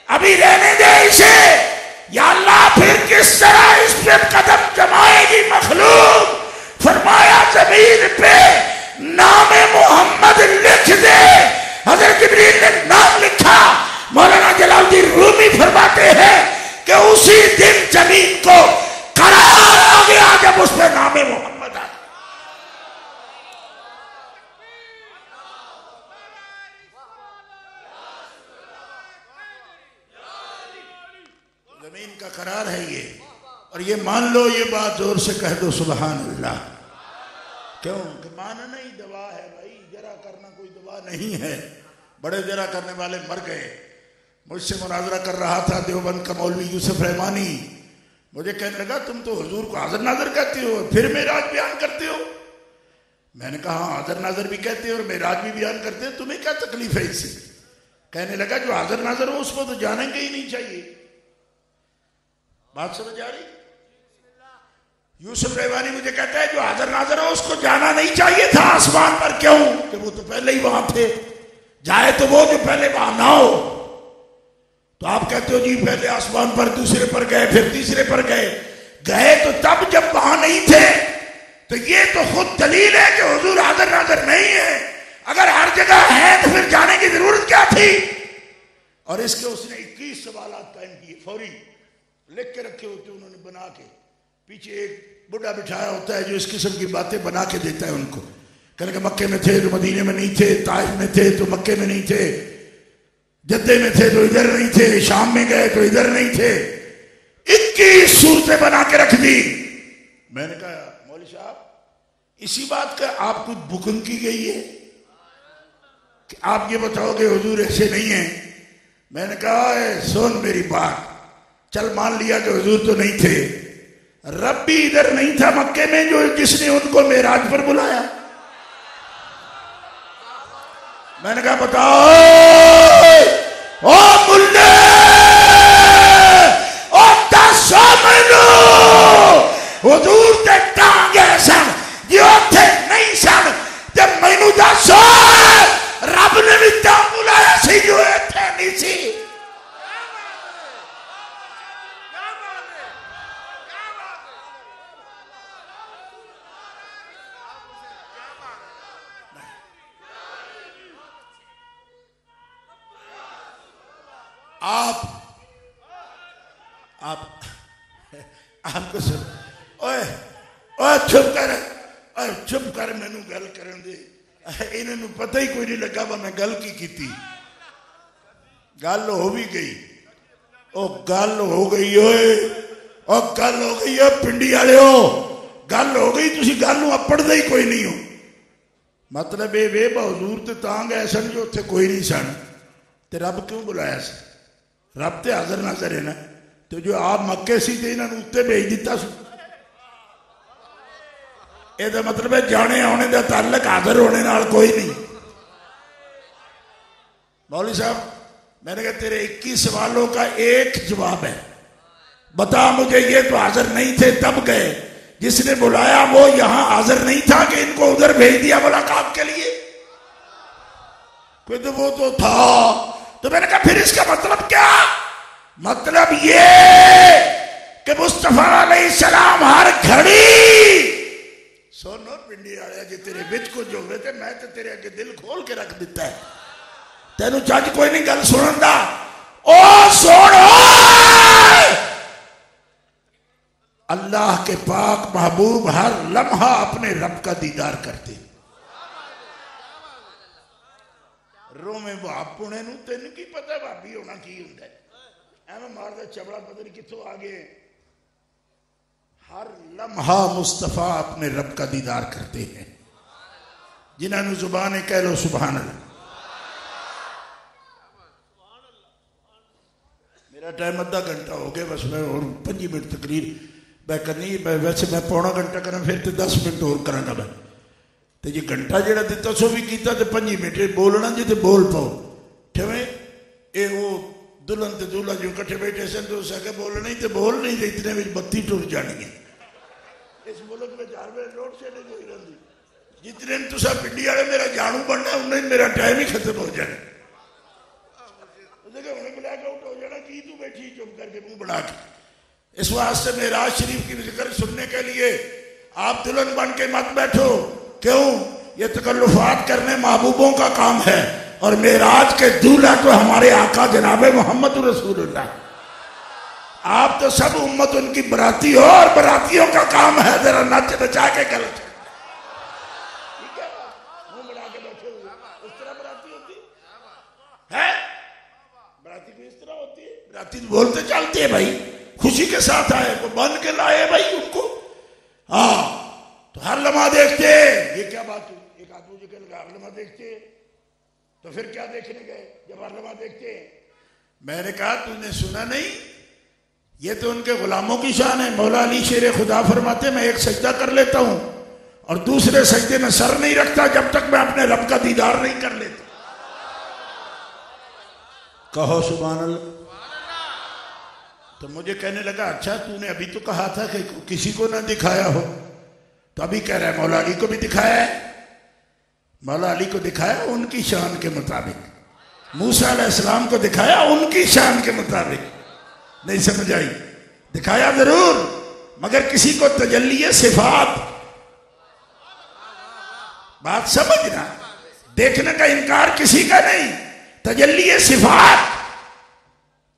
ابھی رہنے دے اسے۔ یا اللہ پھر کس طرح اس پہ قدم جمائے گی مخلوق؟ فرمایا زمین پہ نام محمد لکھ دے۔ حضرت جبریل نے نام لکھا۔ مولانا جلال الدین رومی فرماتے ہیں کہ اسی دن زمین کو قرار آ گیا جب اس پہ نام محمد آ۔ زمین کا قرار ہے یہ، اور یہ مان لو، یہ بات زور سے کہہ دو سبحان اللہ۔ کیوں کہ ماننا ہی دوا ہے بھائی، جرا کرنا کوئی دوا نہیں ہے۔ بڑے جرا کرنے والے مر گئے۔ مجھ سے مناظرہ کر رہا تھا دیوبند کا مولوی یوسف رحمانی، مجھے کہنے لگا تم تو حضور کو حاضر ناظر کہتے ہو، پھر معراج بیان کرتے ہو۔ میں نے کہا ہاں حاضر ناظر بھی کہتے ہو اور معراج بھی بیان کرتے ہو، تمہیں کیا تکلیف ہے اس سے؟ کہنے لگا جو حاضر ناظر ہو اس کو تو جانیں گے ہی نہیں چاہیے۔ بات سمجھ آ رہی؟ یوسف رحمانی مجھے کہتا ہے جو حاضر ناظر ہو اس کو جانا نہیں چاہیے تھا آسمان پر۔ کیوں؟ کہ وہ تو پہلے ہی وہاں تھے، جائے تو وہ جو پہلے وہاں نہ ہو۔ تو آپ کہتے ہو جی پہلے آسمان پر، دوسرے پر گئے، پھر تیسرے پر گئے۔ گئے تو تب جب وہاں نہیں تھے، تو یہ تو خود دلیل ہے کہ حضور حاضر ناظر نہیں ہے۔ اگر ہر جگہ ہے تو پھر جانے کی ضرورت کیا تھی؟ اور اس کے اس نے 21 سوالات قائم کیے، فوری لکھ کے رکھے ہوتے انہوں نے بنا کے۔ پیچھے ایک بڑھا بٹھایا ہوتا ہے جو اس قسم کی باتیں بنا کے دیتا ہے ان کو، کہنے کہ مکے میں تھے تو مدینے میں نہیں تھے، طائف میں تھے تو مکے میں نہیں تھے، جدے میں تھے تو ادھر نہیں تھے، شام میں گئے تو ادھر نہیں تھے۔ 21 صورتیں بنا کے رکھ دی۔ میں نے کہا مولوی صاحب اسی بات کا آپ کو بکنگ کی گئی ہے کہ آپ یہ بتاؤ کہ حضور ایسے نہیں ہیں؟ میں نے کہا سن میری بات، چل مان لیا کہ حضور تو نہیں تھے، رب بھی ادھر نہیں تھا مکے میں جو جس نے ان کو معراج پر بلایا۔ میں نے کہا بتاؤ او ملے او تسامنو حضور تے ٹانگے سن جو تھے نہیں سن تے مینوں دسو رب نے بھی تا بلایا سی جو تھے نہیں سی۔ آپ کو سن اوے چپ کر مینوں گل کرن دے، انہوں پتہ ہی کوئی نہیں لگا میں گل کی کیتی۔ گل ہو بھی گئی، او گل ہو گئی ہوئے، او گل ہو گئی ہے پنڈی والے ہو، گل ہو گئی، تسی گل نو اپڑ دے ہی کوئی نہیں ہو۔ مطلب اے وے حضور تے تاں گئے سن جو اتھے کوئی نہیں سن، تے رب کیوں بلایا سی؟ رب تے حاضر ناظر ہے نا، تو جو آپ مکے سی تے انہوں نے اتنے بھیج دیتا سی۔ یہ دا مطلب ہے جانے آنے دا تعلق حاضر ہونے نال کوئی نہیں۔ مولوی صاحب میں نے کہا تیرے 21 سوالوں کا ایک جواب ہے، بتا مجھے یہ تو حاضر نہیں تھے تب گئے، جس نے بلایا وہ یہاں حاضر نہیں تھا کہ ان کو ادھر بھیج دیا ملاقات کے لیے؟ کہ وہ تو تھا۔ تو میں نے کہا پھر اس کا مطلب کیا؟ مطلب یہ کہ مصطفیٰ علیہ السلام ہر گھڑی سونو پنڈی آیا جی تیرے بچ کو جو ہوئے تھے میں تو تیرے اگے دل کھول کے رکھ دیتا ہے، تینو چاچ کوئی نہیں گل سنن دا۔ او سوڑو اللہ کے پاک محبوب ہر لمحہ اپنے رب کا دیدار کرتے۔ رومے باپ پونے نو تین کی پتہ بھابی ہونا کی ہوتا ہے، ایمیں ماردہ چبڑا پتہ نہیں کتوں آگے۔ ہر لمحہ مصطفیٰ اپنے رب کا دیدار کرتے ہیں، جنہاں نو زبانیں کہہ لو سبحان اللہ۔ میرا ٹائم آدھا گھنٹہ ہو گیا، بس میں اور 5 منٹ تقریر میں کرنی، ویسے میں پونا گھنٹہ کرنا پھر تو 10 منٹ اور کرنا میں، تو یہ گھنٹہ جڑا دیتا سو بھی کیتا تو 5 منٹ بولنا جی تو بول پاؤ ٹھویں۔ اے وہ دلہن تے دولہا جو کٹھے بیٹھے سن تو اسے کہ بول نہیں تے اتنے میں بتی ٹور جانی ہے. اس ملک میں ہر ویلے لوڈ شیڈنگ ہوئی رہتی. جتنے تو سب پنڈی والے میرا جانو بننا انہیں میرا ٹائم ہی ختم ہو جانا. اسے کہ انہیں بلا کے اٹھ ہو جانا کی تو بیٹھی چپ کر کے منہ بنا کے. اس واسطے معراج شریف کی ذکر سننے کے لیے آپ دلہن بن کے مت بیٹھو. کیوں؟ یہ تکلفات کرنے محبوبوں کا کام ہے اور معراج کے دولہا تو ہمارے آقا جناب محمد رسول اللہ. آپ تو سب امت ان کی براتی ہو اور براتیوں کا کام ہے ذرا نچ نچا کے کرو. ٹھیک ہے منہ بنا کے بیٹھے ہوئے اس طرح براتی ہوتی ہے؟ براتی کو اس طرح ہوتی ہے؟ براتی بولتے چلتے ہیں بھائی خوشی کے ساتھ آئے کو بن کے لائے بھائی ان کو. ہاں تو ہر لمحہ دیکھتے. یہ کیا بات ہوئی؟ ایک آدمی جو کہنے لگا ہر لمحہ دیکھتے تو پھر کیا دیکھنے گئے جب ہر لمحہ دیکھتے؟ میں نے کہا تو نے سنا نہیں؟ یہ تو ان کے غلاموں کی شان ہے. مولا علی شیر خدا فرماتے میں ایک سجدہ کر لیتا ہوں اور دوسرے سجدے میں سر نہیں رکھتا جب تک میں اپنے رب کا دیدار نہیں کر لیتا. کہو سبحان اللہ. تو مجھے کہنے لگا اچھا تو نے ابھی تو کہا تھا کہ کسی کو نہ دکھایا ہو تو ابھی کہہ رہا ہے مولا علی کو بھی دکھایا ہے. مولا علی کو دکھایا ان کی شان کے مطابق. موسیٰ علیہ السلام کو دکھایا ان کی شان کے مطابق. نہیں سمجھ آئی؟ دکھایا ضرور مگر کسی کو تجلی صفات. بات سمجھنا. دیکھنے کا انکار کسی کا نہیں. تجلی صفات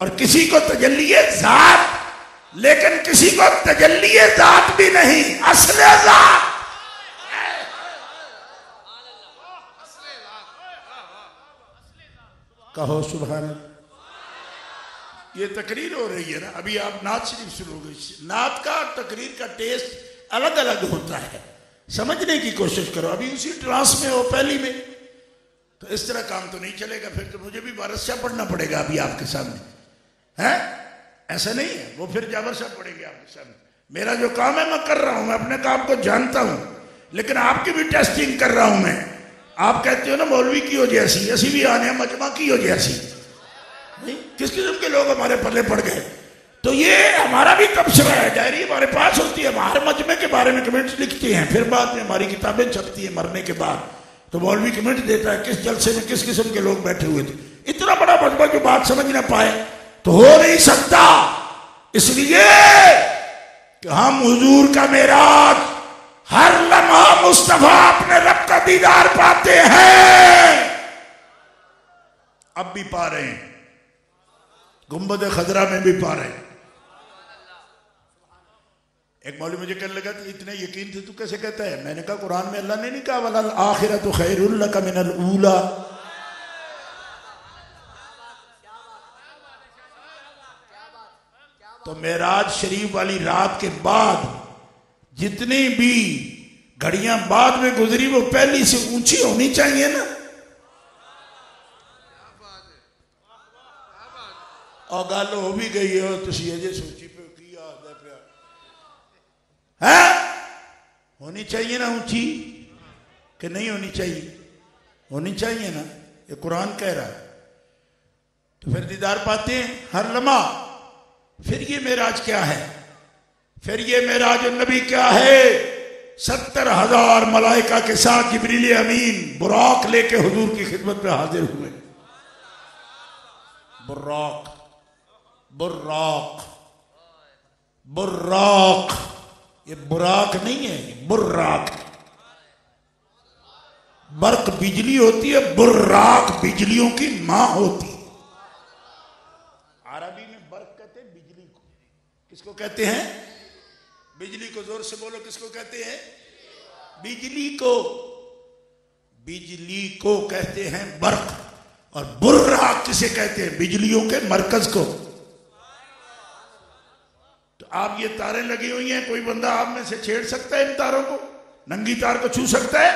اور کسی کو تجلی ذات. لیکن کسی کو تجلی ذات بھی نہیں اصل ذات. کہو سبحان اللہ. یہ تقریر ہو رہی ہے نا ابھی آپ نعت شریف شروع ہو گئی. نعت کا اور تقریر کا ٹیسٹ الگ الگ ہوتا ہے. سمجھنے کی کوشش کرو. ابھی اسی ٹرانس میں ہو پہلی میں تو اس طرح کام تو نہیں چلے گا. پھر تو مجھے بھی بارشہ پڑھنا پڑے گا ابھی آپ کے سامنے ہے. ایسا نہیں ہے وہ پھر جابرشہ پڑھیں گے آپ کے سامنے. میرا جو کام ہے میں کر رہا ہوں. میں اپنے کام کو جانتا ہوں لیکن آپ کی بھی ٹیسٹنگ کر رہا ہوں میں. آپ کہتے ہو نا مولوی کی ہو جیسی اسی بھی آنے مجمع کی ہو جیسی. نہیں کس قسم کے لوگ ہمارے پلے پڑ گئے. تو یہ ہمارا بھی تبصرہ ہے. ڈائری ہمارے پاس ہوتی ہے. ہمارے مجمع کے بارے میں کمنٹس لکھتے ہیں. پھر بعد میں ہماری کتابیں چھپتی ہیں مرنے کے بعد تو مولوی کمنٹ دیتا ہے کس جلسے میں کس قسم کے لوگ بیٹھے ہوئے تھے. اتنا بڑا مجمع جو بات سمجھ نہ پائے تو ہو نہیں سکتا. اس لیے کہ ہم حضور کا معراج ہر لمحہ مصطفیٰ اپنے رب کا دیدار پاتے ہیں. اب بھی پا رہے ہیں. گنبد خضرا میں بھی پا رہے ہیں. ایک مولوی مجھے کہنے لگا کہ اتنے یقین تھے تو کیسے کہتا ہے؟ میں نے کہا قرآن میں اللہ نے نہیں کہا وَلَلْآخِرَةُ خَيْرٌ لَكَ مِنَ الْأُولَى. تو معراج شریف والی رات کے بعد جتنی بھی گھڑیاں بعد میں گزری وہ پہلی سے اونچی ہونی چاہیے نا. اور گل ہو بھی گئی ہے تسی اجے سوچی پہ کی آدھا پیا ہے ہونی چاہیے نا اونچی کہ نہیں ہونی چاہیے؟ ہونی چاہیے نا. یہ قرآن کہہ رہا ہے. تو پھر دیدار پاتے ہیں ہر لمحہ. پھر یہ معراج کیا ہے؟ پھر یہ معراج النبی کیا ہے؟ 70,000 ملائکہ کے ساتھ جبریل امین براق لے کے حضور کی خدمت میں حاضر ہوئے. براق براق براق یہ براق نہیں ہے یہ براق. برق بجلی ہوتی ہے. براق بجلیوں کی ماں ہوتی ہے. عربی میں برق کہتے ہیں بجلی کو. کس کو کہتے ہیں؟ بجلی کو. زور سے بولو کس کو کہتے ہیں؟ بجلی کو. بجلی کو کہتے ہیں برق. اور براق کسے کہتے ہیں؟ بجلیوں کے مرکز کو. تو آپ یہ تاریں لگی ہوئی ہیں کوئی بندہ آپ میں سے چھیڑ سکتا ہے ان تاروں کو؟ ننگی تار کو چھو سکتا ہے؟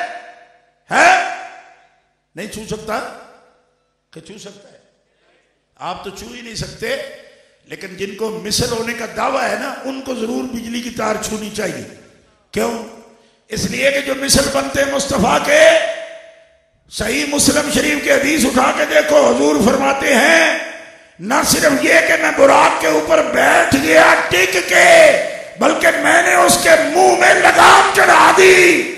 نہیں چھو سکتا کہ چھو سکتا ہے؟ آپ تو چھو ہی نہیں سکتے. لیکن جن کو مثل ہونے کا دعویٰ ہے نا ان کو ضرور بجلی کی تار چھونی چاہیے. کیوں؟ اس لیے کہ جو مثل بنتے ہیں مصطفیٰ کے. صحیح مسلم شریف کے حدیث اٹھا کے دیکھو حضور فرماتے ہیں نہ صرف یہ کہ میں براق کے اوپر بیٹھ گیا ٹک کے، بلکہ میں نے اس کے منہ میں لگام چڑھا دی۔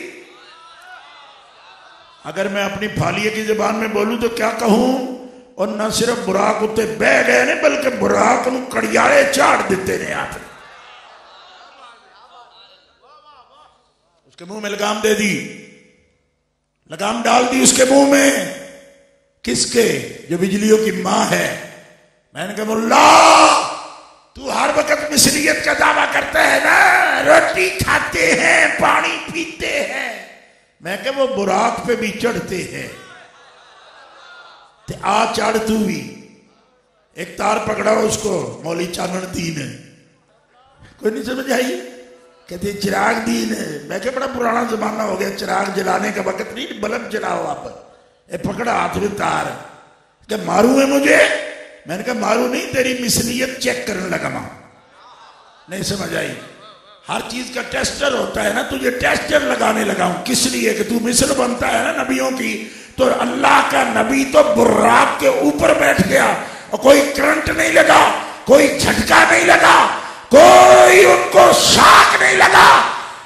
اگر میں اپنی پھالیے کی زبان میں بولوں تو کیا کہوں؟ اور نہ صرف براق اتے بہ گئے نے بلکہ براق نو کڑیاڑے چاڑ دیتے نے۔ آپ نے اس کے منہ میں لگام دے دی، لگام ڈال دی اس کے منہ میں۔ کس کے؟ جو بجلیوں کی ماں ہے۔ میں نے کہا ملا تو ہر وقت مصریت کا دعویٰ کرتا ہے نا، روٹی کھاتے ہیں پانی پیتے ہیں۔ میں کہ وہ براق پہ بھی چڑھتے ہیں، تے آ چڑھ تو بھی۔ ایک تار پکڑا اس کو مولی چانن دین ہے، کوئی نہیں سمجھ آئی؟ کہتے چراغ دین ہے۔ میں کہ بڑا پرانا زمانہ ہو گیا، چراغ جلانے کا وقت نہیں، بلب جلاؤ آپ۔ اے پکڑا ہاتھ میں تار، کہ مارو ہے مجھے؟ میں نے کہا مارو نہیں، تیری مثلیت چیک کرنے لگا ماں۔ نہیں سمجھ آئی؟ ہر چیز کا ٹیسٹر ہوتا ہے نا، تجھے ٹیسٹر لگانے لگا ہوں کس لیے کہ تو مثل بنتا ہے نا نبیوں کی۔ تو اللہ کا نبی تو براق کے اوپر بیٹھ گیا اور کوئی کرنٹ نہیں لگا، کوئی جھٹکا نہیں لگا، کوئی ان کو شاک نہیں لگا،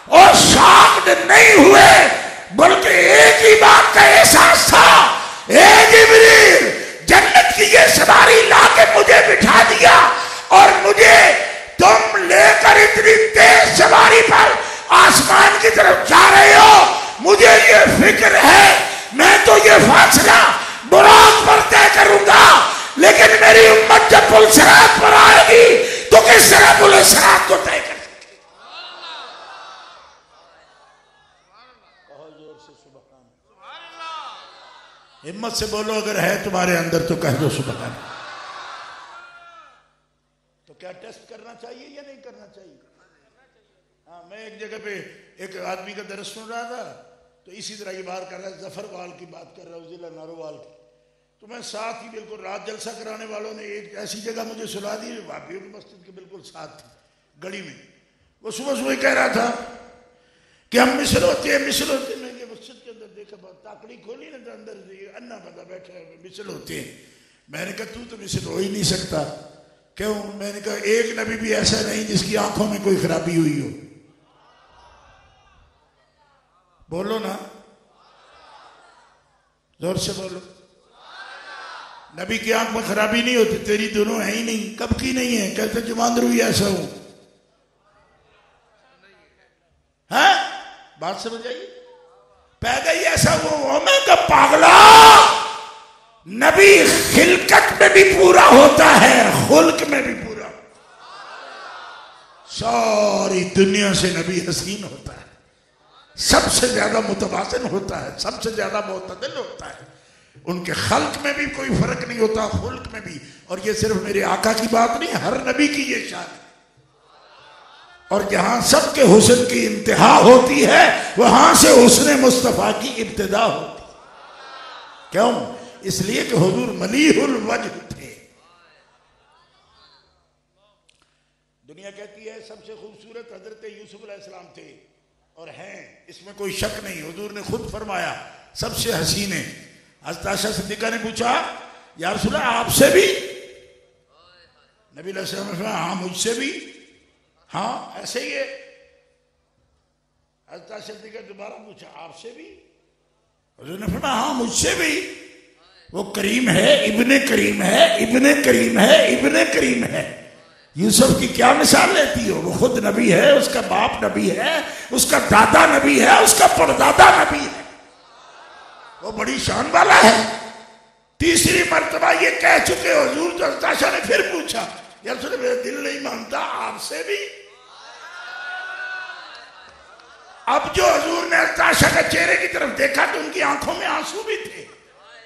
اور شاک نہیں ہوئے، بلکہ ایک ہی بات کا احساس تھا، اے جبریل جنت کی یہ سواری لا کے مجھے بٹھا دیا اور مجھے تم لے کر اتنی تیز سواری پر آسمان کی طرف جا رہے ہو، مجھے یہ فکر ہے میں تو یہ فاصلہ براق پر طے کروں گا، لیکن میری امت جب پل صراط پر آئے گی تو کس طرح پل صراط کو طے کر سکے؟ کہو زور سے سبحان اللہ۔ ہمت سے بولو اگر ہے تمہارے اندر تو کہہ دو سبحان اللہ۔ تو کیا ٹیسٹ کرنا چاہیے یا نہیں کرنا چاہیے؟ ہاں، میں ایک جگہ پہ ایک آدمی کا درس سن رہا تھا، تو اسی طرح یہ بات کر رہا ہے، ظفر وال کی بات کر رہا ہے، ضلع ناروال کی۔ تو میں ساتھ ہی بالکل رات جلسہ کرانے والوں نے ایک ایسی جگہ مجھے سلا دی، واپیوں کی مسجد کے بالکل ساتھ تھی گڑی میں۔ وہ صبح صبح کہہ رہا تھا کہ ہم مثل ہوتے ہیں، مثل ہوتے ہیں۔ میں نے مسجد کے اندر دیکھا، تاکڑی کھولی نا، اندر انا بندہ بیٹھا ہے، مثل ہوتے ہیں۔ میں نے کہا تو مثل ہو ہی نہیں سکتا۔ کیوں؟ میں نے کہا ایک نبی بھی ایسا نہیں جس کی آنکھوں میں کوئی خرابی ہوئی ہو۔ بولو نا، زور سے بولو۔ نبی کی آنکھ میں خرابی نہیں ہوتی، تیری دونوں ہے ہی نہیں۔ کب کی نہیں ہے؟ کہتے جوان روی ایسا ہوں۔ ہاں بات سمجھ آئی؟ پیدا ہی ایسا ہوں۔ میں کہ پاگلا، نبی خلقت میں بھی پورا ہوتا ہے، خلق میں بھی پورا۔ ساری دنیا سے نبی حسین ہوتا ہے، سب سے زیادہ متوازن ہوتا ہے، سب سے زیادہ معتدل ہوتا ہے۔ ان کے خلق میں بھی کوئی فرق نہیں ہوتا، خلق میں بھی۔ اور یہ صرف میرے آقا کی بات نہیں، ہر نبی کی یہ شان ہے۔ اور جہاں سب کے حسن کی انتہا ہوتی ہے، وہاں سے حسن مصطفیٰ کی ابتدا ہوتی ہے۔ کیوں؟ اس لیے کہ حضور ملیح الوجہ تھے۔ دنیا کہتی ہے سب سے خوبصورت حضرت یوسف علیہ السلام تھے، اور ہیں، اس میں کوئی شک نہیں۔ حضور نے خود فرمایا سب سے حسین ہیں۔ حضرت عائشہ صدیقہ نے پوچھا یا رسول اللہ آپ سے بھی؟ نبی علیہ السلام نے فرمایا ہاں مجھ سے بھی، ہاں ایسے ہی ہے۔ حضرت عائشہ صدیقہ دوبارہ پوچھا آپ سے بھی؟ حضور نے فرمایا ہاں مجھ سے بھی۔ وہ کریم ہے، ابن کریم ہے، ابن کریم ہے، ابن کریم ہے۔ یوسف کی کیا مثال لیتی ہو؟ وہ خود نبی ہے، اس کا باپ نبی ہے، اس کا دادا نبی ہے، اس کا پردادا نبی ہے، وہ بڑی شان والا ہے۔ تیسری مرتبہ یہ کہہ چکے حضور، تو حضرت عائشہ نے پھر پوچھا یا رسول اللہ میرا دل نہیں مانتا آپ سے بھی؟ اب جو حضور نے حضرت عائشہ کے چہرے کی طرف دیکھا تو ان کی آنکھوں میں آنسو بھی تھے۔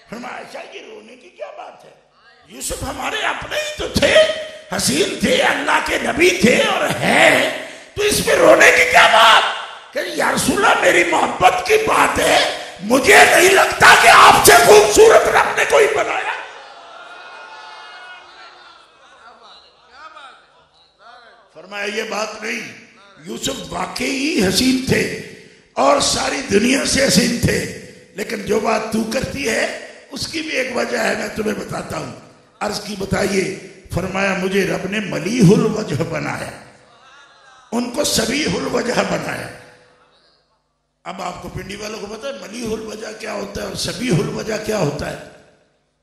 فرمایا عائشہ یہ رونے کی کیا بات ہے؟ یوسف ہمارے اپنے ہی تو تھے، حسین تھے، اللہ کے نبی تھے اور ہے، تو اس میں رونے کی کیا بات؟ کہ یا رسول اللہ میری محبت کی بات ہے، مجھے نہیں لگتا کہ آپ سے خوبصورت رب نے کوئی بنایا۔ فرمایا یہ بات نہیں، یوسف واقعی حسین تھے اور ساری دنیا سے حسین تھے، لیکن جو بات تو کرتی ہے اس کی بھی ایک وجہ ہے، میں تمہیں بتاتا ہوں۔ عرض کی بتائیے، فرمایا مجھے رب نے ملیح الوجہ بنایا، ان کو صبیح الوجہ بنایا۔ اب آپ کو پنڈی والوں کو پتہ ہے ملیح الوجہ کیا ہوتا ہے اور صبیح الوجہ کیا ہوتا ہے؟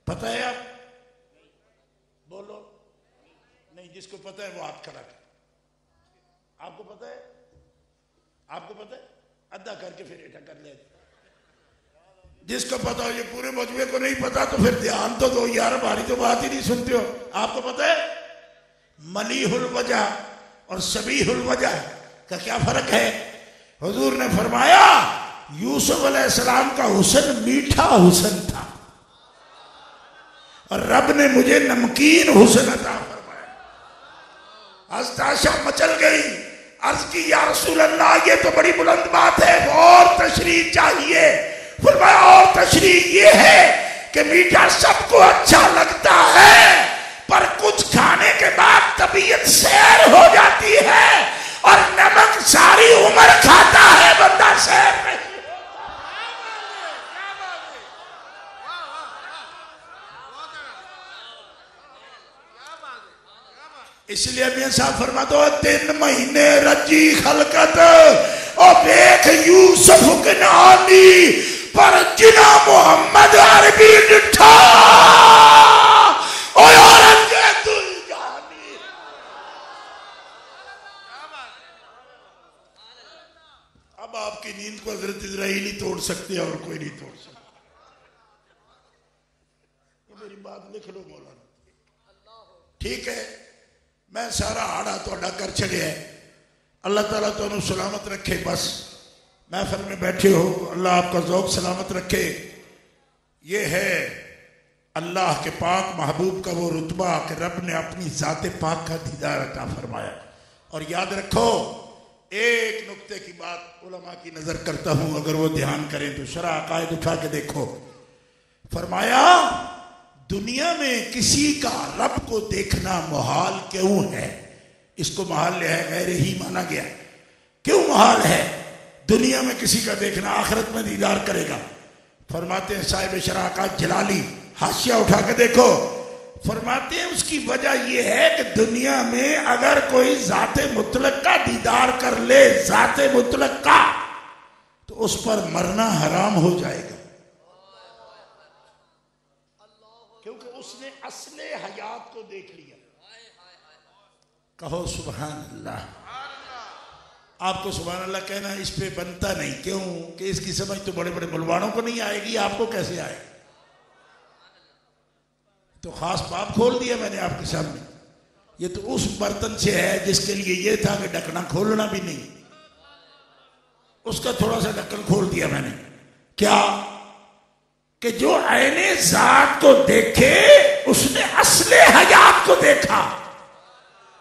پتہ ہے آپ؟ بولو نہیں، جس کو پتہ ہے وہ ہاتھ کھڑا کر۔ آپ کو پتہ ہے؟ آپ کو پتہ ہے؟ ادھا کر کے پھر ایٹا کر لے۔ جس کو پتہ ہو، یہ پورے مجموعے کو نہیں پتا تو پھر دھیان تو دو یار، ہماری تو بات ہی نہیں سنتے ہو۔ آپ کو پتہ ہے ملیح الوجہ اور صبیح الوجہ کا کیا فرق ہے؟ حضور نے فرمایا یوسف علیہ السلام کا حسن میٹھا حسن تھا اور رب نے مجھے نمکین حسن عطا فرمایا۔ حضرت عائشہ مچل گئی، عرض کی یا رسول اللہ یہ تو بڑی بلند بات ہے، اور تشریح چاہیے۔ فرمایا اور تشریح یہ ہے کہ میٹھا سب کو اچھا لگتا ہے، پر کچھ کھانے کے بعد طبیعت سیر ہو جاتی ہے، اور نمک ساری عمر کھاتا ہے بندہ سیر نہیں۔ اس لیے میاں صاحب فرماتے ہو 3 مہینے رجی خلقت اور دیکھ یوسف کنعانی پر جنا محمد عربی ڈٹھا اور عورت کے دل جانی۔ اب آپ کی نیند کو حضرت اسرائیل ہی توڑ سکتے اور کوئی نہیں توڑ سکتا۔ یہ میری بات لکھ لو مولانا، ٹھیک ہے؟ میں سارا آڑا تو اڈا کر چڑھے ہے، اللہ تعالیٰ تو انہوں سلامت رکھے۔ بس محفل میں بیٹھے ہو، اللہ آپ کا ذوق سلامت رکھے۔ یہ ہے اللہ کے پاک محبوب کا وہ رتبہ کہ رب نے اپنی ذات پاک کا دیدار عطا فرمایا۔ اور یاد رکھو ایک نقطے کی بات علماء کی نظر کرتا ہوں، اگر وہ دھیان کریں تو شرح عقائد اٹھا کے دیکھو۔ فرمایا دنیا میں کسی کا رب کو دیکھنا محال کیوں ہے؟ اس کو محال ہے غیر ہی مانا گیا۔ کیوں محال ہے دنیا میں کسی کا دیکھنا؟ آخرت میں دیدار کرے گا۔ فرماتے ہیں صاحب شرح عقائد جلالی، حاشیہ اٹھا کے دیکھو، فرماتے ہیں اس کی وجہ یہ ہے کہ دنیا میں اگر کوئی ذات مطلق کا دیدار کر لے، ذات مطلق کا، تو اس پر مرنا حرام ہو جائے گا، کیونکہ اس نے اصل حیات کو دیکھ لیا۔ کہو سبحان اللہ۔ آپ کو سبحان اللہ کہنا اس پہ بنتا نہیں، کیوں کہ اس کی سمجھ تو بڑے بڑے بلوانوں کو نہیں آئے گی، آپ کو کیسے آئے گی؟ تو خاص باب کھول دیا میں نے آپ کے سامنے۔ یہ تو اس برتن سے ہے جس کے لیے یہ تھا کہ ڈھکنا کھولنا بھی نہیں، اس کا تھوڑا سا ڈھکن کھول دیا میں نے۔ کیا کہ جو عین ذات کو دیکھے اس نے اصل حیات کو دیکھا،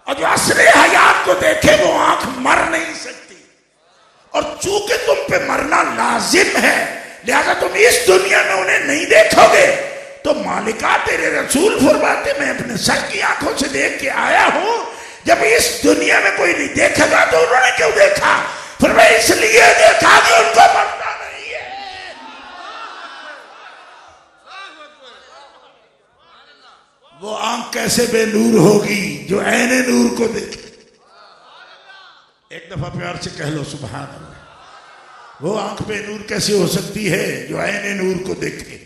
اور جو اصل حیات کو دیکھے وہ آنکھ مر نہیں سکتی، اور چونکہ تم پہ مرنا لازم ہے لہذا تم اس دنیا میں انہیں نہیں دیکھو گے۔ تو مالکہ تیرے رسول فرماتے میں اپنے سر کی آنکھوں سے دیکھ کے آیا ہوں، جب اس دنیا میں کوئی نہیں دیکھے گا تو انہوں نے کیوں دیکھا؟ فرمایا اس لیے دیکھا کہ ان کو مرنا نہیں ہے۔ وہ آنکھ کیسے بے نور ہوگی جو عین نور کو دیکھے؟ ایک دفعہ پیار سے کہہ لو سبحان اللہ۔ وہ آنکھ بے نور کیسے ہو سکتی ہے جو عین نور کو دیکھے،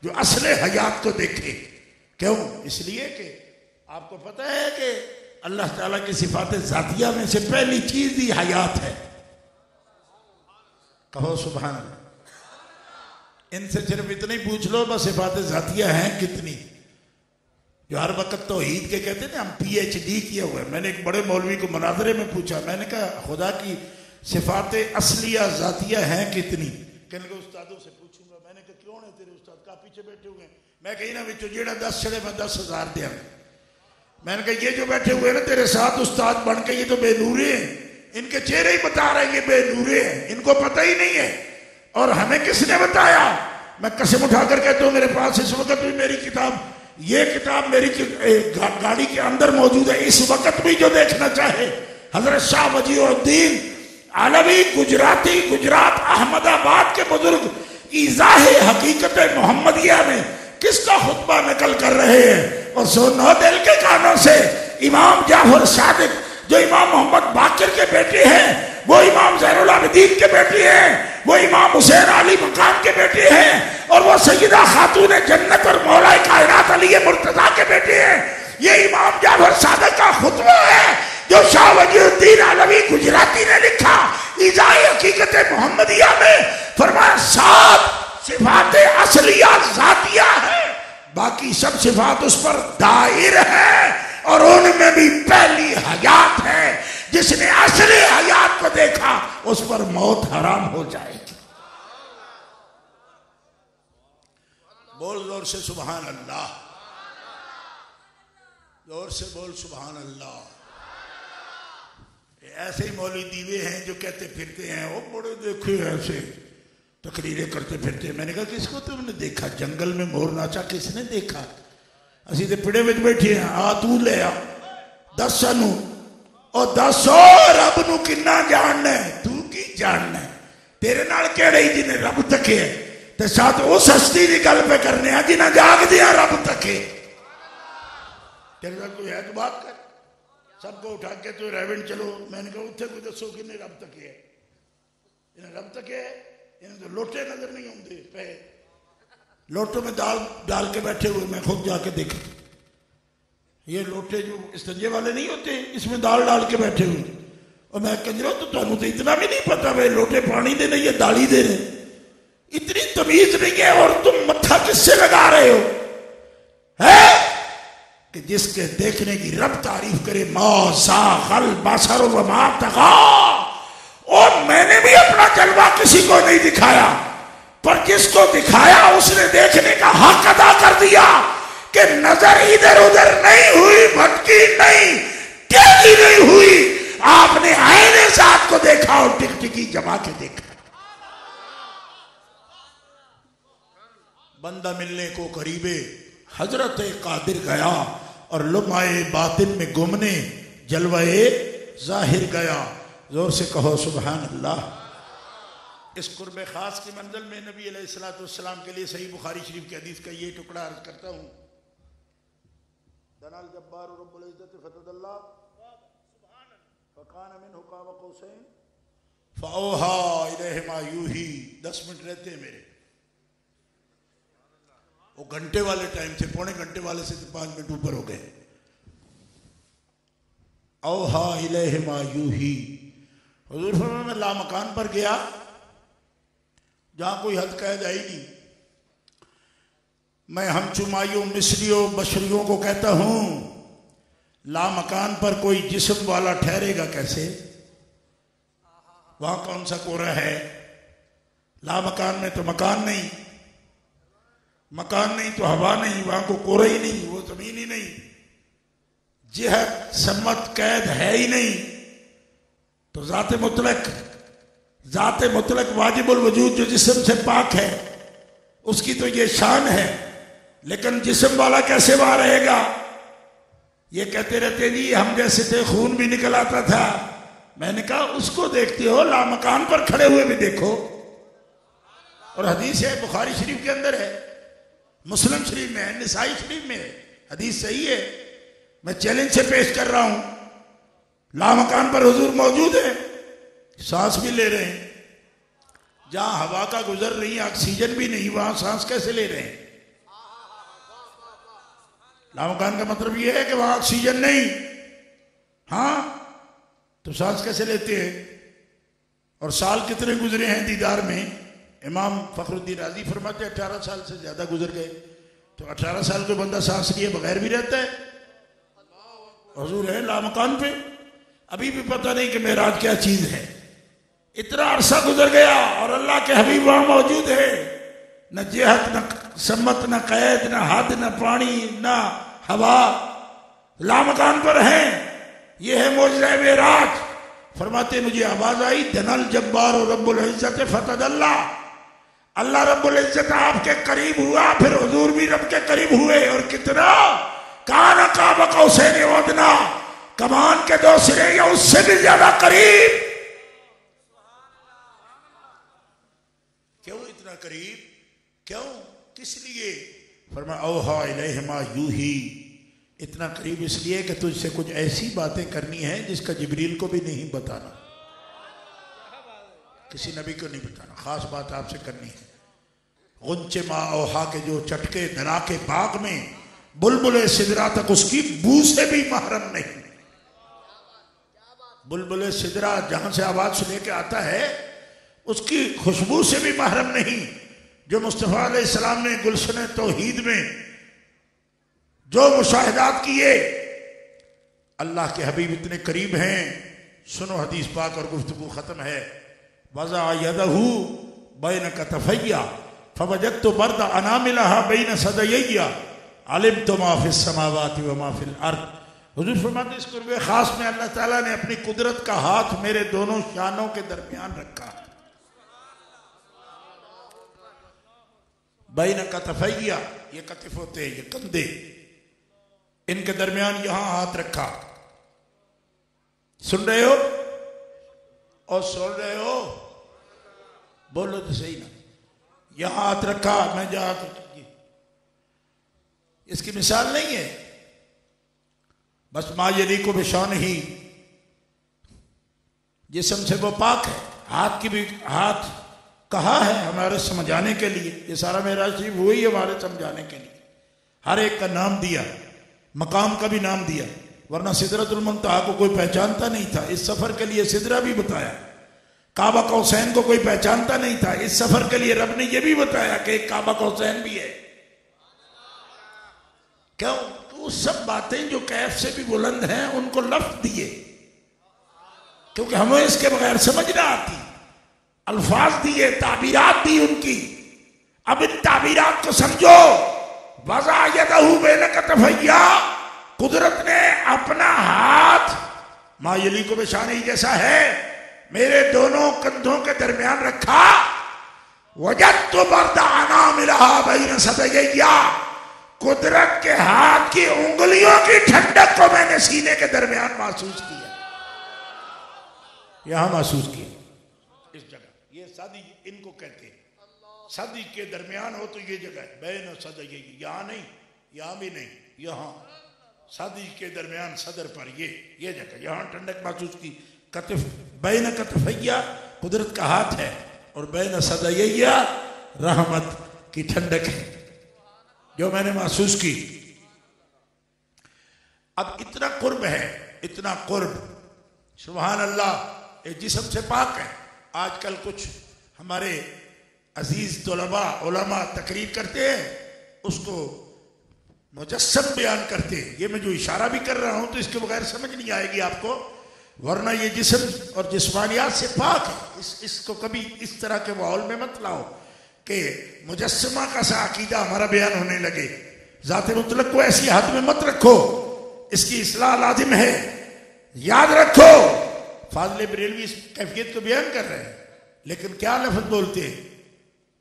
جو اصل حیات کو دیکھے؟ کیوں؟ اس لیے کہ آپ کو پتہ ہے کہ اللہ تعالیٰ کی صفات ذاتیہ میں سے پہلی چیز ہی حیات ہے۔ کہو سبحان اللہ۔ ان سے صرف اتنا ہی پوچھ لو بس صفات ذاتیہ ہیں کتنی؟ جو ہر وقت توحید کے کہتے ہیں ہم پی ایچ ڈی کیا ہوا ہے۔ میں نے ایک بڑے مولوی کو مناظرے میں پوچھا، میں نے کہا خدا کی صفات اصلیہ ذاتیہ ہیں کتنی؟ کہنے کہ استادوں سے پوچھوں گا۔ میں نے کہا کیوں ہے تیرے استاد کا پیچھے بیٹھے ہوئے ہیں؟ میں کہیں نہ بچو جیڑا 10 چڑے میں 10,000 دیا۔ میں نے کہا یہ جو بیٹھے ہوئے نا تیرے ساتھ استاد بن کے، یہ تو بے نورے ہیں، ان کے چہرے ہی بتا رہے ہیں یہ بے نورے ہیں، ان کو پتہ ہی نہیں ہے۔ اور ہمیں کس نے بتایا؟ میں قسم اٹھا کر کہتا ہوں میرے پاس اس وقت بھی میری کتاب، یہ کتاب میری گاڑی کے اندر موجود ہے، اس وقت بھی جو دیکھنا چاہے حضرت شاہ وجیہ الدین علوی گجراتی، گجرات احمد آباد کے بزرگ، ایضاح حقیقت محمدیہ میں کس کا خطبہ نقل کر رہے ہیں، اور سنو دل کے کانوں سے، امام جعفر صادق جو امام محمد باقر کے بیٹے ہیں، وہ امام زین العابدین کے بیٹے ہیں، وہ امام حسین علی مقام کے بیٹے ہیں، اور وہ سیدہ خاتون جنت اور مولا کائنات علی مرتضیٰ کے بیٹے ہیں۔ یہ امام جعفر صادق کا خطبہ ہے جو شاہ وجیہ الدین علوی گجراتی نے لکھا ایذاء حقیقت محمدیہ میں۔ فرمایا 7 صفات اصلیہ ذاتیہ ہے، باقی سب صفات اس پر دائر ہے، اور ان میں بھی پہلی حیات ہے۔ جس نے اصلی حیات کو دیکھا اس پر موت حرام ہو جائے گی۔ بول زور سے سبحان اللہ، زور سے بول سبحان اللہ۔ ایسے ہی مولوی دیوے ہیں جو کہتے پھرتے ہیں، وہ بڑے دیکھے ایسے تقریریں کرتے پھرتے ہیں۔ میں نے کہا کس کو تم نے دیکھا؟ جنگل میں مور ناچا کس نے دیکھا؟ اسی تے پڑے وچ بیٹھے ہیں، آ تو لے آ دس سانو، اور دسو رب نو کنا جاننا ہے؟ تو کی جاننا ہے؟ تیرے نال کیڑے ہی جنہیں رب تکے تے ساتھ اس ہستی دی گل پہ کرنے ہیں جنہیں جاگ دیا رب تکے۔ تیرے ساتھ کوئی ہے تو بات کر، سب کو اٹھا کے تو ریونڈ چلو۔ میں نے کہا اتھے کوئی دسو کنہیں رب تکے ہے؟ انہیں رب تکے ہے؟ انہیں تو لوٹے نظر نہیں ہوندے پہ، لوٹوں میں دال ڈال کے بیٹھے ہوئے، میں خود جا کے دیکھا۔ یہ لوٹے جو استنجے والے نہیں ہوتے، اس میں دال ڈال کے بیٹھے ہوئے، اور میں کنجروں تو تانوں تو اتنا بھی نہیں پتا بھائی لوٹے پانی دے رہے یا دالی دے رہے، اتنی تمیز نہیں ہے، اور تم متھا کس سے لگا رہے ہو؟ ہے کہ جس کے دیکھنے کی رب تعریف کرے، ما زاغ البصر وما طغى۔ اور میں نے بھی اپنا جلوہ کسی کو نہیں دکھایا، پر جس کو دکھایا اس نے دیکھنے کا حق ادا کر دیا کہ نظر ادھر ادھر نہیں ہوئی، بھٹکی نہیں، ٹیڑھی نہیں ہوئی، آپ نے عین ذات کو دیکھا اور ٹکٹکی جما کے دیکھا۔ بندہ ملنے کو قریبے حضرت قادر گیا، اور لمحہ باطن میں گمنے جلوہ ظاہر گیا۔ زور سے کہو سبحان اللہ۔ اس قرب خاص کی منزل میں نبی علیہ السلام کے لیے صحیح بخاری شریف کی حدیث کا یہ ٹکڑا عرض کرتا ہوں۔ دنا الجبار رب العزت فتدلی فکان منہ قاب قوسین فاوحی الیہ ما یوحی۔ 10 منٹ رہتے ہیں میرے، وہ گھنٹے والے ٹائم تھے، پونے گھنٹے والے سے 5 منٹ اوپر ہو گئے۔ اوحی الیہ ما یوحی، حضور فرمایا میں لامکان پر گیا جہاں کوئی حد قید ہے ہی نہیں۔ میں ہم چمائیوں مصریوں بشریوں کو کہتا ہوں لامکان پر کوئی جسم والا ٹھہرے گا کیسے؟ وہاں کون سا کورا ہے؟ لامکان میں تو مکان نہیں، مکان نہیں تو ہوا نہیں، وہاں کو کورا ہی نہیں، وہ زمین ہی نہیں، جہت سمت قید ہے ہی نہیں۔ تو ذات مطلق واجب الوجود جو جسم سے پاک ہے، اس کی تو یہ شان ہے، لیکن جسم والا کیسے وہاں رہے گا؟ یہ کہتے رہتے جی ہم جیسے تھے خون بھی نکل آتا تھا۔ میں نے کہا اس کو دیکھتے ہو، لامکان پر کھڑے ہوئے بھی دیکھو۔ اور حدیث ہے بخاری شریف کے اندر ہے، مسلم شریف میں ہے، نسائی شریف میں ہے، حدیث صحیح ہے۔ میں چیلنج سے پیش کر رہا ہوں، لامکان پر حضور موجود ہے، سانس بھی لے رہے ہیں، جہاں ہوا کا گزر رہی ہے آکسیجن بھی نہیں، وہاں سانس کیسے لے رہے ہیں؟ لامکان کا مطلب یہ ہے کہ وہاں آکسیجن نہیں، ہاں تو سانس کیسے لیتے ہیں؟ اور سال کتنے گزرے ہیں دیدار میں؟ امام فخر الدین رازی فرماتے 18 سال سے زیادہ گزر گئے۔ تو 18 سال کو بندہ سانس لیے بغیر بھی رہتا ہے۔ حضور ہے لامکان پہ، ابھی بھی پتہ نہیں کہ معراج کیا چیز ہے۔ اتنا عرصہ گزر گیا اور اللہ کے حبیب وہاں موجود ہے، نہ جہت نہ سمت نہ قید نہ حد نہ پانی نہ ہوا، لامکان پر ہیں۔ یہ ہے معجزہ معراج۔ فرماتے مجھے آواز آئی دنا الجبار رب العزت فتدلی، اللہ رب العزت آپ کے قریب ہوا، پھر حضور بھی رب کے قریب ہوئے، اور کتنا؟ کان قاب قوسین او ادنی، کمان کے 2 سرے یا اس سے بھی زیادہ قریب۔ کیوں اتنا قریب؟ کیوں؟ کس لیے؟ فرمایا اوحا الیہ ما یوحی، اتنا قریب اس لیے کہ تجھ سے کچھ ایسی باتیں کرنی ہیں جس کا جبریل کو بھی نہیں بتانا، کسی نبی کو نہیں بتانا، خاص بات آپ سے کرنی ہے۔ غنچے ما اوہا کے جو چٹکے دنا کے باغ میں بلبل سدرا تک اس کی بو سے بھی محرم نہیں۔ بلبل سدرا جہاں سے آواز سنے کے آتا ہے اس کی خوشبو سے بھی محرم نہیں۔ جو مصطفیٰ علیہ السلام نے گلشن توحید میں جو مشاہدات کیے، اللہ کے حبیب اتنے قریب ہیں۔ سنو حدیث پاک اور گفتگو ختم ہے۔ وضع یدہ بین کتفیہ فوجدت برد اناملہا بین صدییہ علمت ما فی السماوات وما فی الارض۔ حضور فرماتے اس قرب خاص میں اللہ تعالیٰ نے اپنی قدرت کا ہاتھ میرے دونوں شانوں کے درمیان رکھا۔ بین کتفیہ، یہ کتف ہوتے ہیں، یہ کندھے، ان کے درمیان یہاں ہاتھ رکھا۔ سن رہے ہو اور سن رہے ہو؟ بولو تو صحیح نا۔ یہاں ہاتھ رکھا، میں جہاں اس کی مثال نہیں ہے، بس ما یلیق بشان ہی، جسم سے وہ پاک ہے۔ ہاتھ کی بھی ہاتھ کہا ہے ہمارے سمجھانے کے لیے، یہ سارا معراج شریف وہی ہمارے سمجھانے کے لیے۔ ہر ایک کا نام دیا، مقام کا بھی نام دیا، ورنہ سدرۃ المنتہا کو کوئی پہچانتا نہیں تھا، اس سفر کے لیے سدرہ بھی بتایا۔ کعبہ قوسین کو کوئی پہچانتا نہیں تھا، اس سفر کے لیے رب نے یہ بھی بتایا کہ ایک کعبہ قوسین بھی ہے۔ کیوں؟ وہ سب باتیں جو کیف سے بھی بلند ہیں ان کو لفظ دیے، کیونکہ ہمیں اس کے بغیر سمجھ نہ آتی۔ الفاظ دیے، تعبیرات دی ان کی۔ اب ان تعبیرات کو سمجھو۔ وضع یدہ بین کتفیہ، قدرت نے اپنا ہاتھ ما یلیق بشانہ جیسا ہے میرے دونوں کندھوں کے درمیان رکھا۔ وجدت برد اناملہا بین صدییہ، قدرت کے ہاتھ کی انگلیوں کی ٹھنڈک کو میں نے سینے کے درمیان محسوس کیا، یہاں محسوس کیا، اس جگہ۔ یہ صدی ان کو کہتے ہیں، صدی کے درمیان ہو تو یہ جگہ ہے، بین صدییہ، یہاں نہیں، یہاں بھی نہیں، یہاں صدی کے درمیان صدر پر یہ جگہ، یہاں ٹھنڈک محسوس کی۔ کتف بین کتفیہ قدرت کا ہاتھ ہے، اور بین صدییہ رحمت کی ٹھنڈک ہے جو میں نے محسوس کی۔ اب اتنا قرب ہے، اتنا قرب، سبحان اللہ، ایک جسم سے پاک ہے۔ آج کل کچھ ہمارے عزیز طلباء علماء تقریر کرتے ہیں، اس کو مجسم بیان کرتے ہیں۔ یہ میں جو اشارہ بھی کر رہا ہوں تو اس کے بغیر سمجھ نہیں آئے گی آپ کو، ورنہ یہ جسم اور جسمانیات سے پاک ہے۔ اس کو کبھی اس طرح کے ماحول میں مت لاؤ کہ مجسمہ کا سا عقیدہ ہمارا بیان ہونے لگے۔ ذات مطلق کو ایسی حد میں مت رکھو، اس کی اصلاح لازم ہے۔ یاد رکھو، فاضل بریلوی اس کیفیت کو بیان کر رہے ہیں، لیکن کیا لفظ بولتے ہیں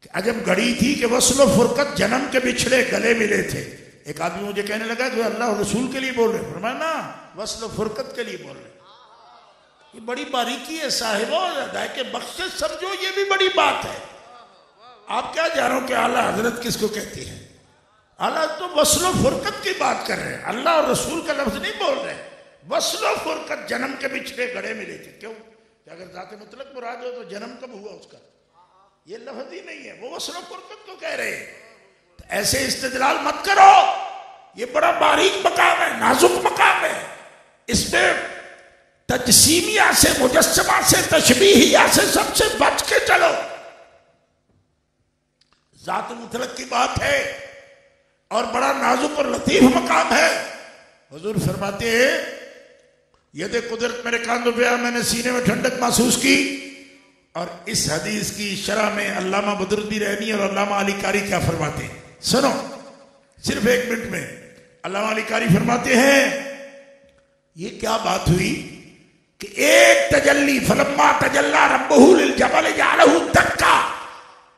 کہ عجب گھڑی تھی کہ وصل و فرقت جنم کے بچھڑے گلے ملے تھے۔ ایک آدمی مجھے کہنے لگا کہ اللہ اور رسول کے لیے بول رہے ہیں، فرمایا نا، وصل و فرقت کے لیے بول رہے ہیں۔ یہ بڑی باریکی ہے صاحبوں، ہدایت بخشش سمجھو، یہ بھی بڑی بات ہے۔ آپ کیا جانو کہ اعلیٰ حضرت کس کو کہتی ہے؟ اعلیٰ تو وصل و فرقت کی بات کر رہے ہیں، اللہ اور رسول کا لفظ نہیں بول رہے۔ وصل و فرقت جنم کے بچھڑے گڑے ملے تھے۔ کیوں؟ کہ اگر ذات مطلق مراد ہو تو جنم کب ہوا اس کا؟ یہ لفظ ہی نہیں ہے، وہ وصل و فرقت کو کہہ رہے ہیں۔ تو ایسے استدلال مت کرو، یہ بڑا باریک مقام ہے، نازک مقام ہے، اس میں تجسیمیہ سے، مجسمہ سے، تشبیہیہ سے سب سے بچ کے چلو۔ ذات مطلق کی بات ہے اور بڑا نازک اور لطیف مقام ہے۔ حضور فرماتے ہیں ید قدرت میرے کاندھوں پہ، میں نے سینے میں ٹھنڈک محسوس کی۔ اور اس حدیث کی شرح میں علامہ بدرالدین رحمی اور علامہ علی قاری کیا فرماتے ہیں سنو، صرف 1 منٹ میں۔ علامہ علی قاری فرماتے ہیں یہ کیا بات ہوئی کہ ایک تجلی، فلما تجلی ربہ للجبل جعلہ دکا،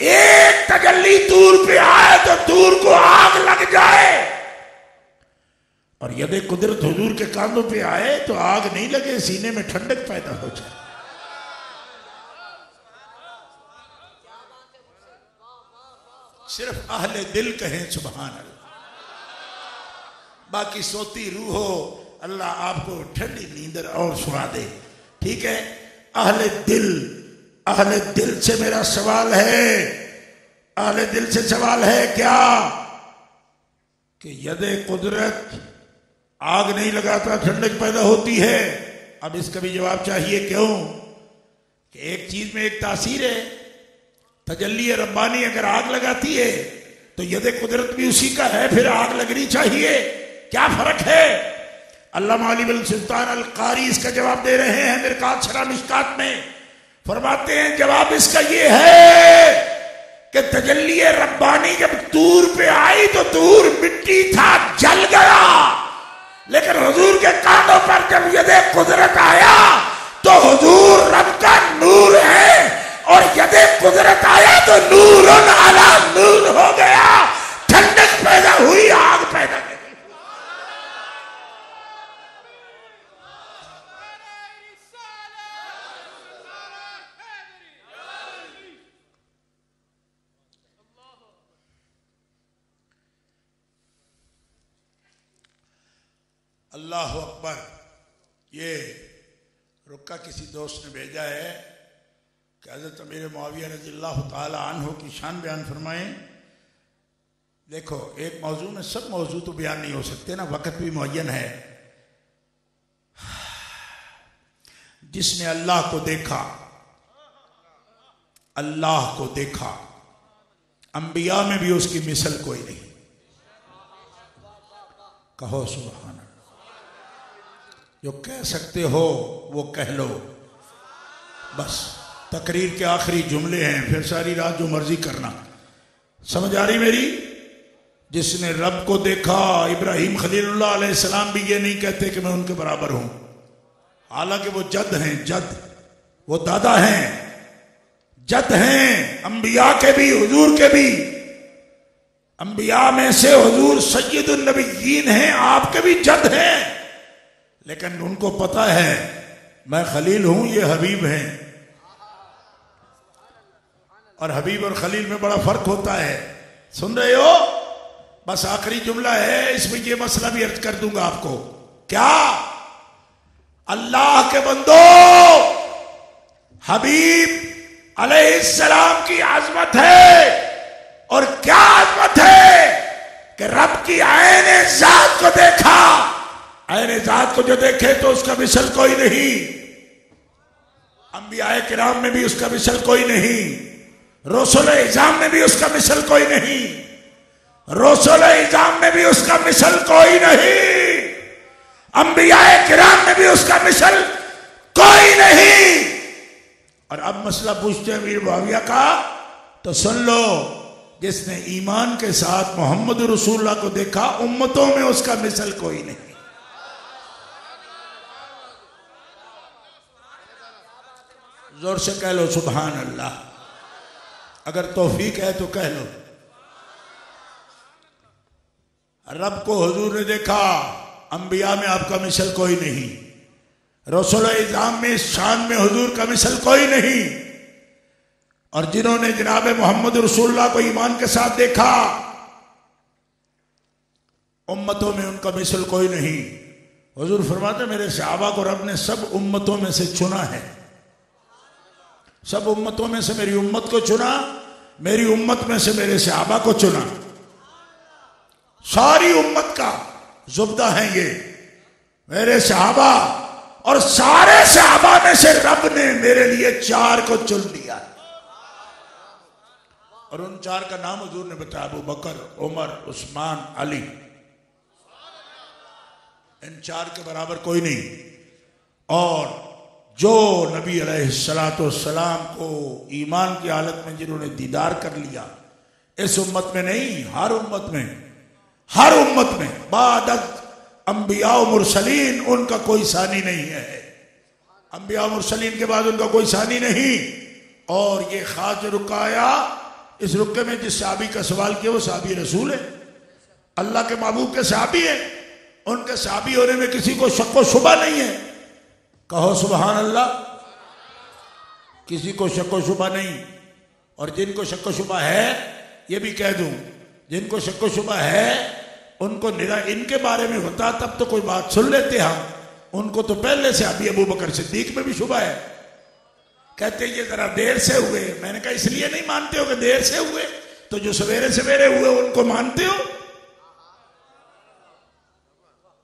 ایک تجلی طور پہ آئے تو طور کو آگ لگ جائے، اور ید قدرت حضور کے کاندھوں پہ آئے تو آگ نہیں لگے، سینے میں ٹھنڈک پیدا ہو جائے۔ صرف اہل دل کہیں سبحان اللہ۔ باقی سوتی روح ہو اللہ آپ کو ٹھنڈی نیندر اور سنا دے. ٹھیک ہے. اہل دل سے میرا سوال ہے، اہل دل سے سوال ہے کیا کہ ید قدرت آگ نہیں لگاتا ٹھنڈک پیدا ہوتی ہے؟ اب اس کا بھی جواب چاہیے. کیوں؟ کہ ایک چیز میں ایک تاثیر ہے. تجلی ربانی اگر آگ لگاتی ہے تو ید قدرت بھی اسی کا ہے، پھر آگ لگنی چاہیے. کیا فرق ہے؟ علامہ علی بن سلطان القاری اس کا جواب دے رہے ہیں مرقات شرح مشکات میں. فرماتے ہیں جواب اس کا یہ ہے کہ تجلی ربانی جب طور پہ آئی تو طور مٹی تھا، جل گیا، لیکن حضور کے کانوں پر جب ید قدرت آیا تو حضور رب کا نور ہے، اور ید قدرت آیا تو نور علی نور ہو گیا، ٹھنڈک پیدا ہوئی، آگ پیدا ہوئی. اللہ اکبر. یہ رکا کسی دوست نے بھیجا ہے کہ حضرت امیر معاویہ رضی اللہ تعالی عنہ کی شان بیان فرمائیں. دیکھو ایک موضوع میں سب موضوع تو بیان نہیں ہو سکتے نا، وقت بھی معین ہے. جس نے اللہ کو دیکھا، اللہ کو دیکھا، انبیاء میں بھی اس کی مثل کوئی نہیں. کہو سبحان اللہ. جو کہہ سکتے ہو وہ کہہ لو. بس تقریر کے آخری جملے ہیں، پھر ساری رات جو مرضی کرنا. سمجھ آ رہی میری؟ جس نے رب کو دیکھا، ابراہیم خلیل اللہ علیہ السلام بھی یہ نہیں کہتے کہ میں ان کے برابر ہوں، حالانکہ وہ جد ہیں، جد، وہ دادا ہیں، جد ہیں انبیاء کے بھی، حضور کے بھی. انبیاء میں سے حضور سید النبیین ہیں، آپ کے بھی جد ہیں، لیکن ان کو پتا ہے میں خلیل ہوں، یہ حبیب ہیں. اور حبیب اور خلیل میں بڑا فرق ہوتا ہے. سن رہے ہو؟ بس آخری جملہ ہے، اس میں یہ مسئلہ بھی عرض کر دوں گا آپ کو. کیا؟ اللہ کے بندو، حبیب علیہ السلام کی عظمت ہے. اور کیا عظمت ہے کہ رب کی عین ذات کو دیکھا. عین ذات کو جو دیکھے تو اس کا مثل کوئی نہیں. انبیاء کرام میں بھی اس کا مثل کوئی نہیں، رسول اعظام میں بھی اس کا مثل کوئی نہیں، رسول اعظام میں بھی اس کا مثل کوئی نہیں، انبیاء کرام میں بھی اس کا مثل کوئی نہیں. اور اب مسئلہ پوچھتے ہیں امیر معاویہ کا، تو سن لو. جس نے ایمان کے ساتھ محمد رسول اللہ کو دیکھا، امتوں میں اس کا مثل کوئی نہیں. زور سے کہہ لو سبحان اللہ. اگر توفیق ہے تو کہہ لو. رب کو حضور نے دیکھا، انبیاء میں آپ کا مثل کوئی نہیں، رسول اعظام میں شان میں حضور کا مثل کوئی نہیں. اور جنہوں نے جناب محمد رسول اللہ کو ایمان کے ساتھ دیکھا، امتوں میں ان کا مثل کوئی نہیں. حضور فرماتے میرے صحابہ کو رب نے سب امتوں میں سے چنا ہے، سب امتوں میں سے میری امت کو چنا، میری امت میں سے میرے صحابہ کو چنا. ساری امت کا زبدہ ہیں یہ میرے صحابہ، اور سارے صحابہ میں سے رب نے میرے لیے 4 کو چن لیا. اور ان 4 کا نام حضور نے بتایا، ابو بکر، عمر، عثمان، علی. ان 4 کے برابر کوئی نہیں. اور جو نبی علیہ السلام کو ایمان کی حالت میں جنہوں نے دیدار کر لیا، اس امت میں نہیں، ہر امت میں، ہر امت میں بعد انبیاء و مرسلین ان کا کوئی ثانی نہیں ہے. انبیاء و مرسلین کے بعد ان کا کوئی ثانی نہیں. اور یہ خاص جو رکا آیا، اس رکے میں جس صحابی کا سوال کیا وہ صحابی رسول ہے، اللہ کے محبوب کے صحابی ہیں. ان کے صحابی ہونے میں کسی کو شک و شبہ نہیں ہے. کہو سبحان اللہ. کسی کو شک و شبہ نہیں. اور جن کو شک و شبہ ہے، یہ بھی کہہ دوں، جن کو شک و شبہ ہے ان کو ان کے بارے میں ہوتا تب تو کوئی بات سن لیتے ہم، ان کو تو پہلے سے ابھی ابو بکر صدیق میں بھی شبہ ہے. کہتے یہ ذرا دیر سے ہوئے. میں نے کہا اس لیے نہیں مانتے ہو کہ دیر سے ہوئے، تو جو سویرے سویرے ہوئے ان کو مانتے ہو؟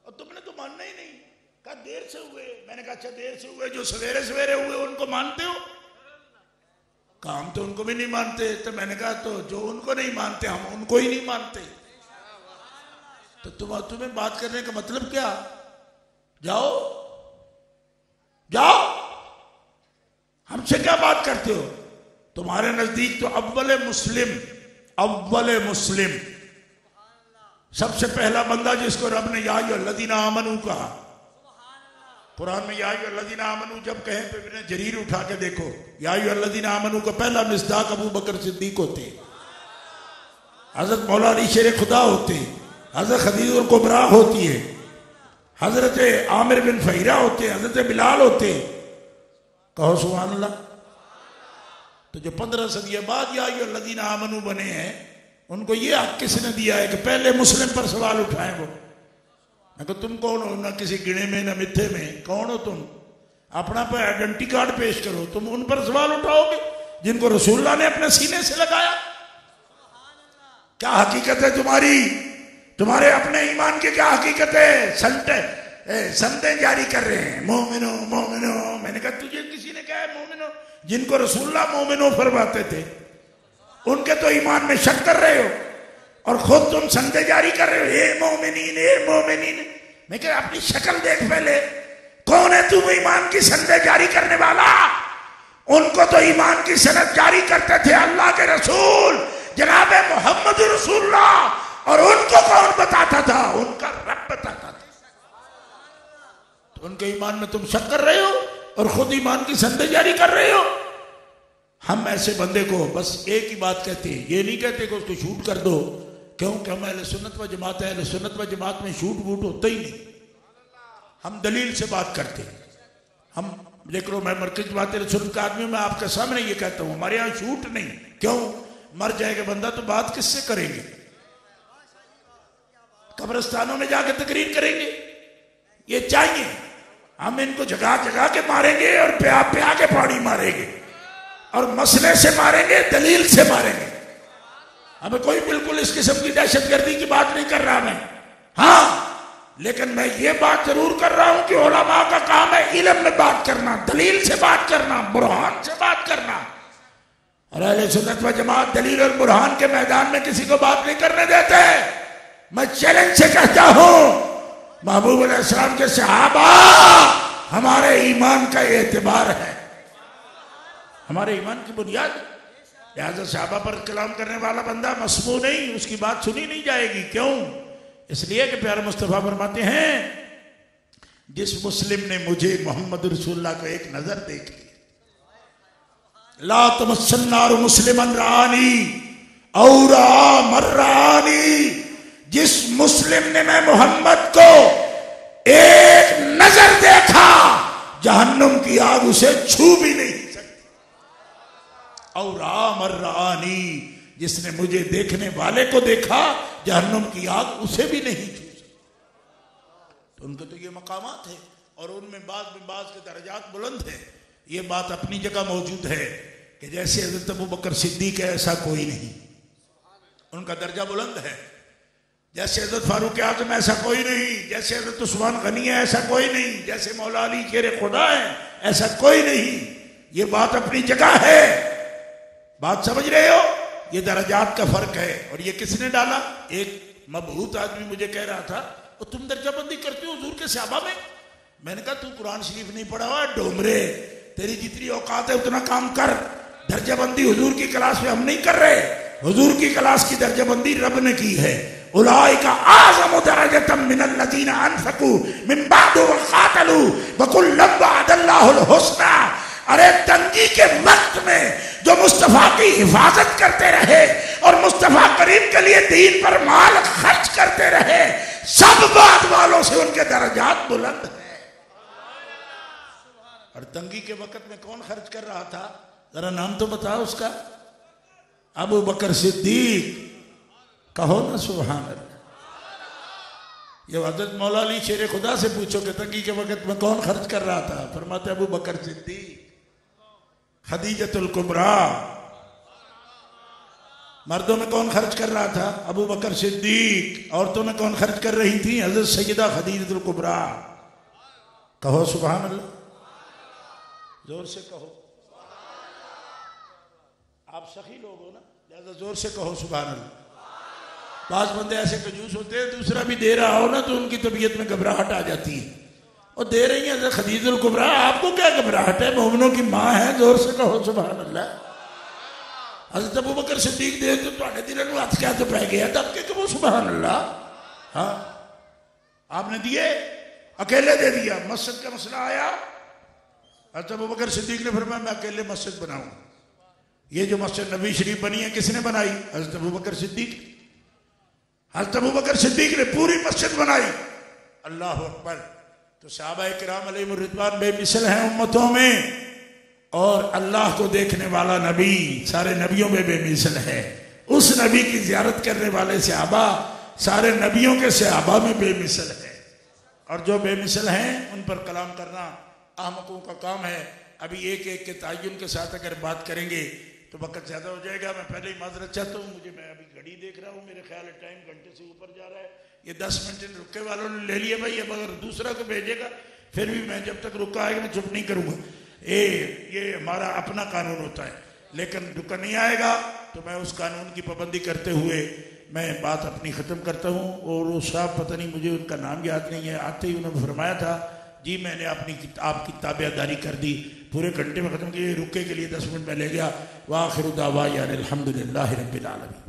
اور تم نے تو ماننا ہی نہیں، کہا دیر سے ہوئے. میں نے کہا اچھا دیر سے ہوئے، جو سویرے سویرے ہوئے ان کو مانتے ہو؟ کام تو ان کو بھی نہیں مانتے. تو میں نے کہا تو جو ان کو نہیں مانتے ہم ان کو ہی نہیں مانتے. تو تمہیں بات کرنے کا مطلب کیا؟ جاؤ جاؤ، ہم سے کیا بات کرتے ہو؟ تمہارے نزدیک تو اول مسلم سب سے پہلا بندہ جس کو رب نے یا ایھا الذین آمنوا کہا. قرآن میں یا ایھا الذین آمنوا جب کہیں تو ابن جریر اٹھا کے دیکھو، یا ایھا الذین آمنوا کا پہلا مصداق ابو بکر صدیق ہوتے، حضرت مولا علی شیر خدا ہوتے، حضرت خدیجہ الکبریٰ ہوتی ہے، حضرت عامر بن فہیرہ ہوتے، حضرت بلال ہوتے. کہو سبحان اللہ. تو جو 15 صدیوں بعد یا ایھا الذین آمنوا بنے ہیں ان کو یہ حق کس نے دیا ہے کہ پہلے مسلم پر سوال اٹھائیں؟ وہ میں کہا تم کون ہو؟ نہ کسی گنے میں نہ متھے میں. کون ہو تم؟ اپنا پہ آئیڈنٹی کارڈ پیش کرو. تم ان پر سوال اٹھاؤ گے جن کو رسول اللہ نے اپنے سینے سے لگایا؟ کیا حقیقت ہے تمہارے اپنے ایمان کی کیا حقیقت ہے؟ سندیں جاری کر رہے ہیں مومنو مومنو. میں نے کہا تجھے کسی نے کہا ہے مومنو؟ جن کو رسول اللہ مومنو فرماتے تھے ان کے تو ایمان میں شک کر رہے ہو، اور خود تم سندیں جاری کر رہے ہو اے مومنین اے مومنین. میں کہا اپنی شکل دیکھ پہلے، کون ہے تم ایمان کی سندیں جاری کرنے والا؟ ان کو تو ایمان کی سند جاری کرتے تھے اللہ کے رسول جناب محمد رسول اللہ، اور ان کو کون بتاتا تھا؟ ان کا رب بتاتا تھا. تو ان کے ایمان میں تم شک کر رہے ہو اور خود ایمان کی سندیں جاری کر رہے ہو. ہم ایسے بندے کو بس ایک ہی بات کہتے ہیں، یہ نہیں کہتے کہ اس کو شوٹ کر دو، کیونکہ ہم اہل سنت و جماعت ہے. اہل سنت و جماعت میں شوٹ ووٹ ہوتا ہی نہیں. ہم دلیل سے بات کرتے ہیں. ہم دیکھ لو، میں مرکز جماعت اہل سنت کا آدمی ہوں، میں آپ کے سامنے یہ کہتا ہوں ہمارے یہاں شوٹ نہیں. کیوں؟ مر جائے گا بندہ تو بات کس سے کریں گے؟ قبرستانوں میں جا کے تقریر کریں گے؟ یہ چاہیے ہم ان کو جگہ جگہ کے ماریں گے اور پیا کے پانی ماریں گے، اور مسئلے سے ماریں گے، دلیل سے ماریں گے. ہمیں کوئی بالکل اس قسم کی دہشت گردی کی بات نہیں کر رہا میں. ہاں، لیکن میں یہ بات ضرور کر رہا ہوں کہ علماء کا کام ہے علم میں بات کرنا، دلیل سے بات کرنا، برہان سے بات کرنا. اور اہل سنت و جماعت دلیل اور برہان کے میدان میں کسی کو بات نہیں کرنے دیتے. میں چیلنج سے کہتا ہوں محبوب علیہ السلام کے صحابہ ہمارے ایمان کا اعتبار ہے، ہمارے ایمان کی بنیاد. لہذا صحابہ پر کلام کرنے والا بندہ مسموع نہیں، اس کی بات سنی نہیں جائے گی. کیوں؟ اس لیے کہ پیارے مصطفیٰ فرماتے ہیں جس مسلم نے مجھے محمد رسول اللہ کو ایک نظر دیکھ لی، لا تمسن النار مسلما رآنی او رآ من رآنی. جس مسلم نے میں محمد کو ایک نظر دیکھا جہنم کی آگ اسے چھو بھی نہیں سکتی. اور رآ من رآنی، جس نے مجھے دیکھنے والے کو دیکھا جہنم کی آگ اسے بھی نہیں چھو سکتی. تو ان کے تو یہ مقامات ہیں، اور ان میں بعض کے درجات بلند ہیں. یہ بات اپنی جگہ موجود ہے کہ جیسے حضرت ابو بکر صدیق ہے ایسا کوئی نہیں، ان کا درجہ بلند ہے. جیسے حضرت فاروق اعظم ایسا کوئی نہیں، جیسے حضرت عثمان غنی ہے ایسا کوئی نہیں، جیسے مولا علی شیر خدا ہے ایسا کوئی نہیں. یہ بات اپنی جگہ ہے. بات سمجھ رہے ہو؟ یہ درجات کا فرق ہے. اور یہ کس نے ڈالا؟ ایک مبہوت آدمی مجھے کہہ رہا تھا اور تم درجہ بندی کرتے ہو حضور کے صحابہ میں. میں نے کہا تو قرآن شریف نہیں پڑھا ہوا ڈومرے، تیری جتنی اوقات ہے اتنا کام کر. درجہ بندی حضور کی کلاس میں ہم نہیں کر رہے، حضور کی کلاس کی درجہ بندی رب نے کی ہے. اولئک اعظم درجۃ من الذین انفقوا من بعد وقاتلوا وکلا وعد اللہ الحسنی. ارے تنگی کے وقت میں جو مصطفیٰ کی حفاظت کرتے رہے اور مصطفیٰ کریم کے لیے دین پر مال خرچ کرتے رہے، سب بعد والوں سے ان کے درجات بلند ہیں. اور تنگی کے وقت میں کون خرچ کر رہا تھا؟ ذرا نام تو بتاؤ اس کا. ابو بکر صدیق. کہو نا سبحان اللہ. یہ حضرت مولا علی شیر خدا سے پوچھو کہ تنگی کے وقت میں کون خرچ کر رہا تھا؟ فرماتے ابو بکر صدیق، خدیجۃ الکبریٰ۔ مردوں میں کون خرچ کر رہا تھا؟ ابو بکر صدیق۔ عورتوں میں کون خرچ کر رہی تھی؟ حضرت سیدہ خدیجۃ الکبریٰ۔ کہو سبحان اللہ، زور سے کہو۔ آپ سخی لوگ ہو نا، لہذا زور سے کہو سبحان اللہ۔ بعض بندے ایسے کنجوس ہوتے ہیں، دوسرا بھی دے رہا ہو نا تو ان کی طبیعت میں گھبراہٹ آ جاتی ہے۔ اور دے رہی ہیں حضرت خدیجۃ الکبریٰ، آپ کو کیا گھبراہٹ ہے؟ مومنوں کی ماں ہے، زور سے کہو سبحان اللہ۔ حضرت ابو بکر صدیق دے تو تھوڑے دل میں ہاتھ کیا تو پہ گیا دب کے کہو سبحان اللہ۔ ہاں آپ نے دیے، اکیلے دے دیا۔ مسجد کا مسئلہ آیا، حضرت ابو بکر صدیق نے فرمایا میں اکیلے مسجد بناؤں۔ یہ جو مسجد نبی شریف بنی ہے کس نے بنائی؟ حضرت ابو بکر صدیق۔ حضرت ابو بکر صدیق نے پوری مسجد بنائی۔ اللہ اکبر۔ تو صحابہ کرام علیہم الرضوان بے مثل ہیں امتوں میں، اور اللہ کو دیکھنے والا نبی سارے نبیوں میں بے مثل ہے۔ اس نبی کی زیارت کرنے والے صحابہ سارے نبیوں کے صحابہ میں بے مثل ہے، اور جو بے مثل ہیں ان پر کلام کرنا احمقوں کا کام ہے۔ ابھی ایک ایک کے تعین کے ساتھ اگر بات کریں گے تو وقت زیادہ ہو جائے گا۔ میں پہلے ہی معذرت چاہتا ہوں، میں ابھی گھڑی دیکھ رہا ہوں، میرے خیال ہے ٹائم گھنٹے سے اوپر جا رہا ہے۔ یہ 10 منٹ رکے والوں نے لے لیے بھائی، اب اگر دوسرا کو بھیجے گا پھر بھی میں جب تک رکا آئے گا میں چپ نہیں کروں گا۔ یہ ہمارا اپنا قانون ہوتا ہے، لیکن رکا نہیں آئے گا تو میں اس قانون کی پابندی کرتے ہوئے میں بات اپنی ختم کرتا ہوں۔ اور وہ صاحب پتہ نہیں مجھے ان کا نام یاد نہیں ہے، آتے ہی انہوں نے فرمایا تھا جی میں نے آپ کی تابع داری کر دی، پورے گھنٹے میں ختم کیے، رکے کے لیے 10 منٹ میں لے گیا۔ وآخر دعوانا الحمدللہ رب العالمین۔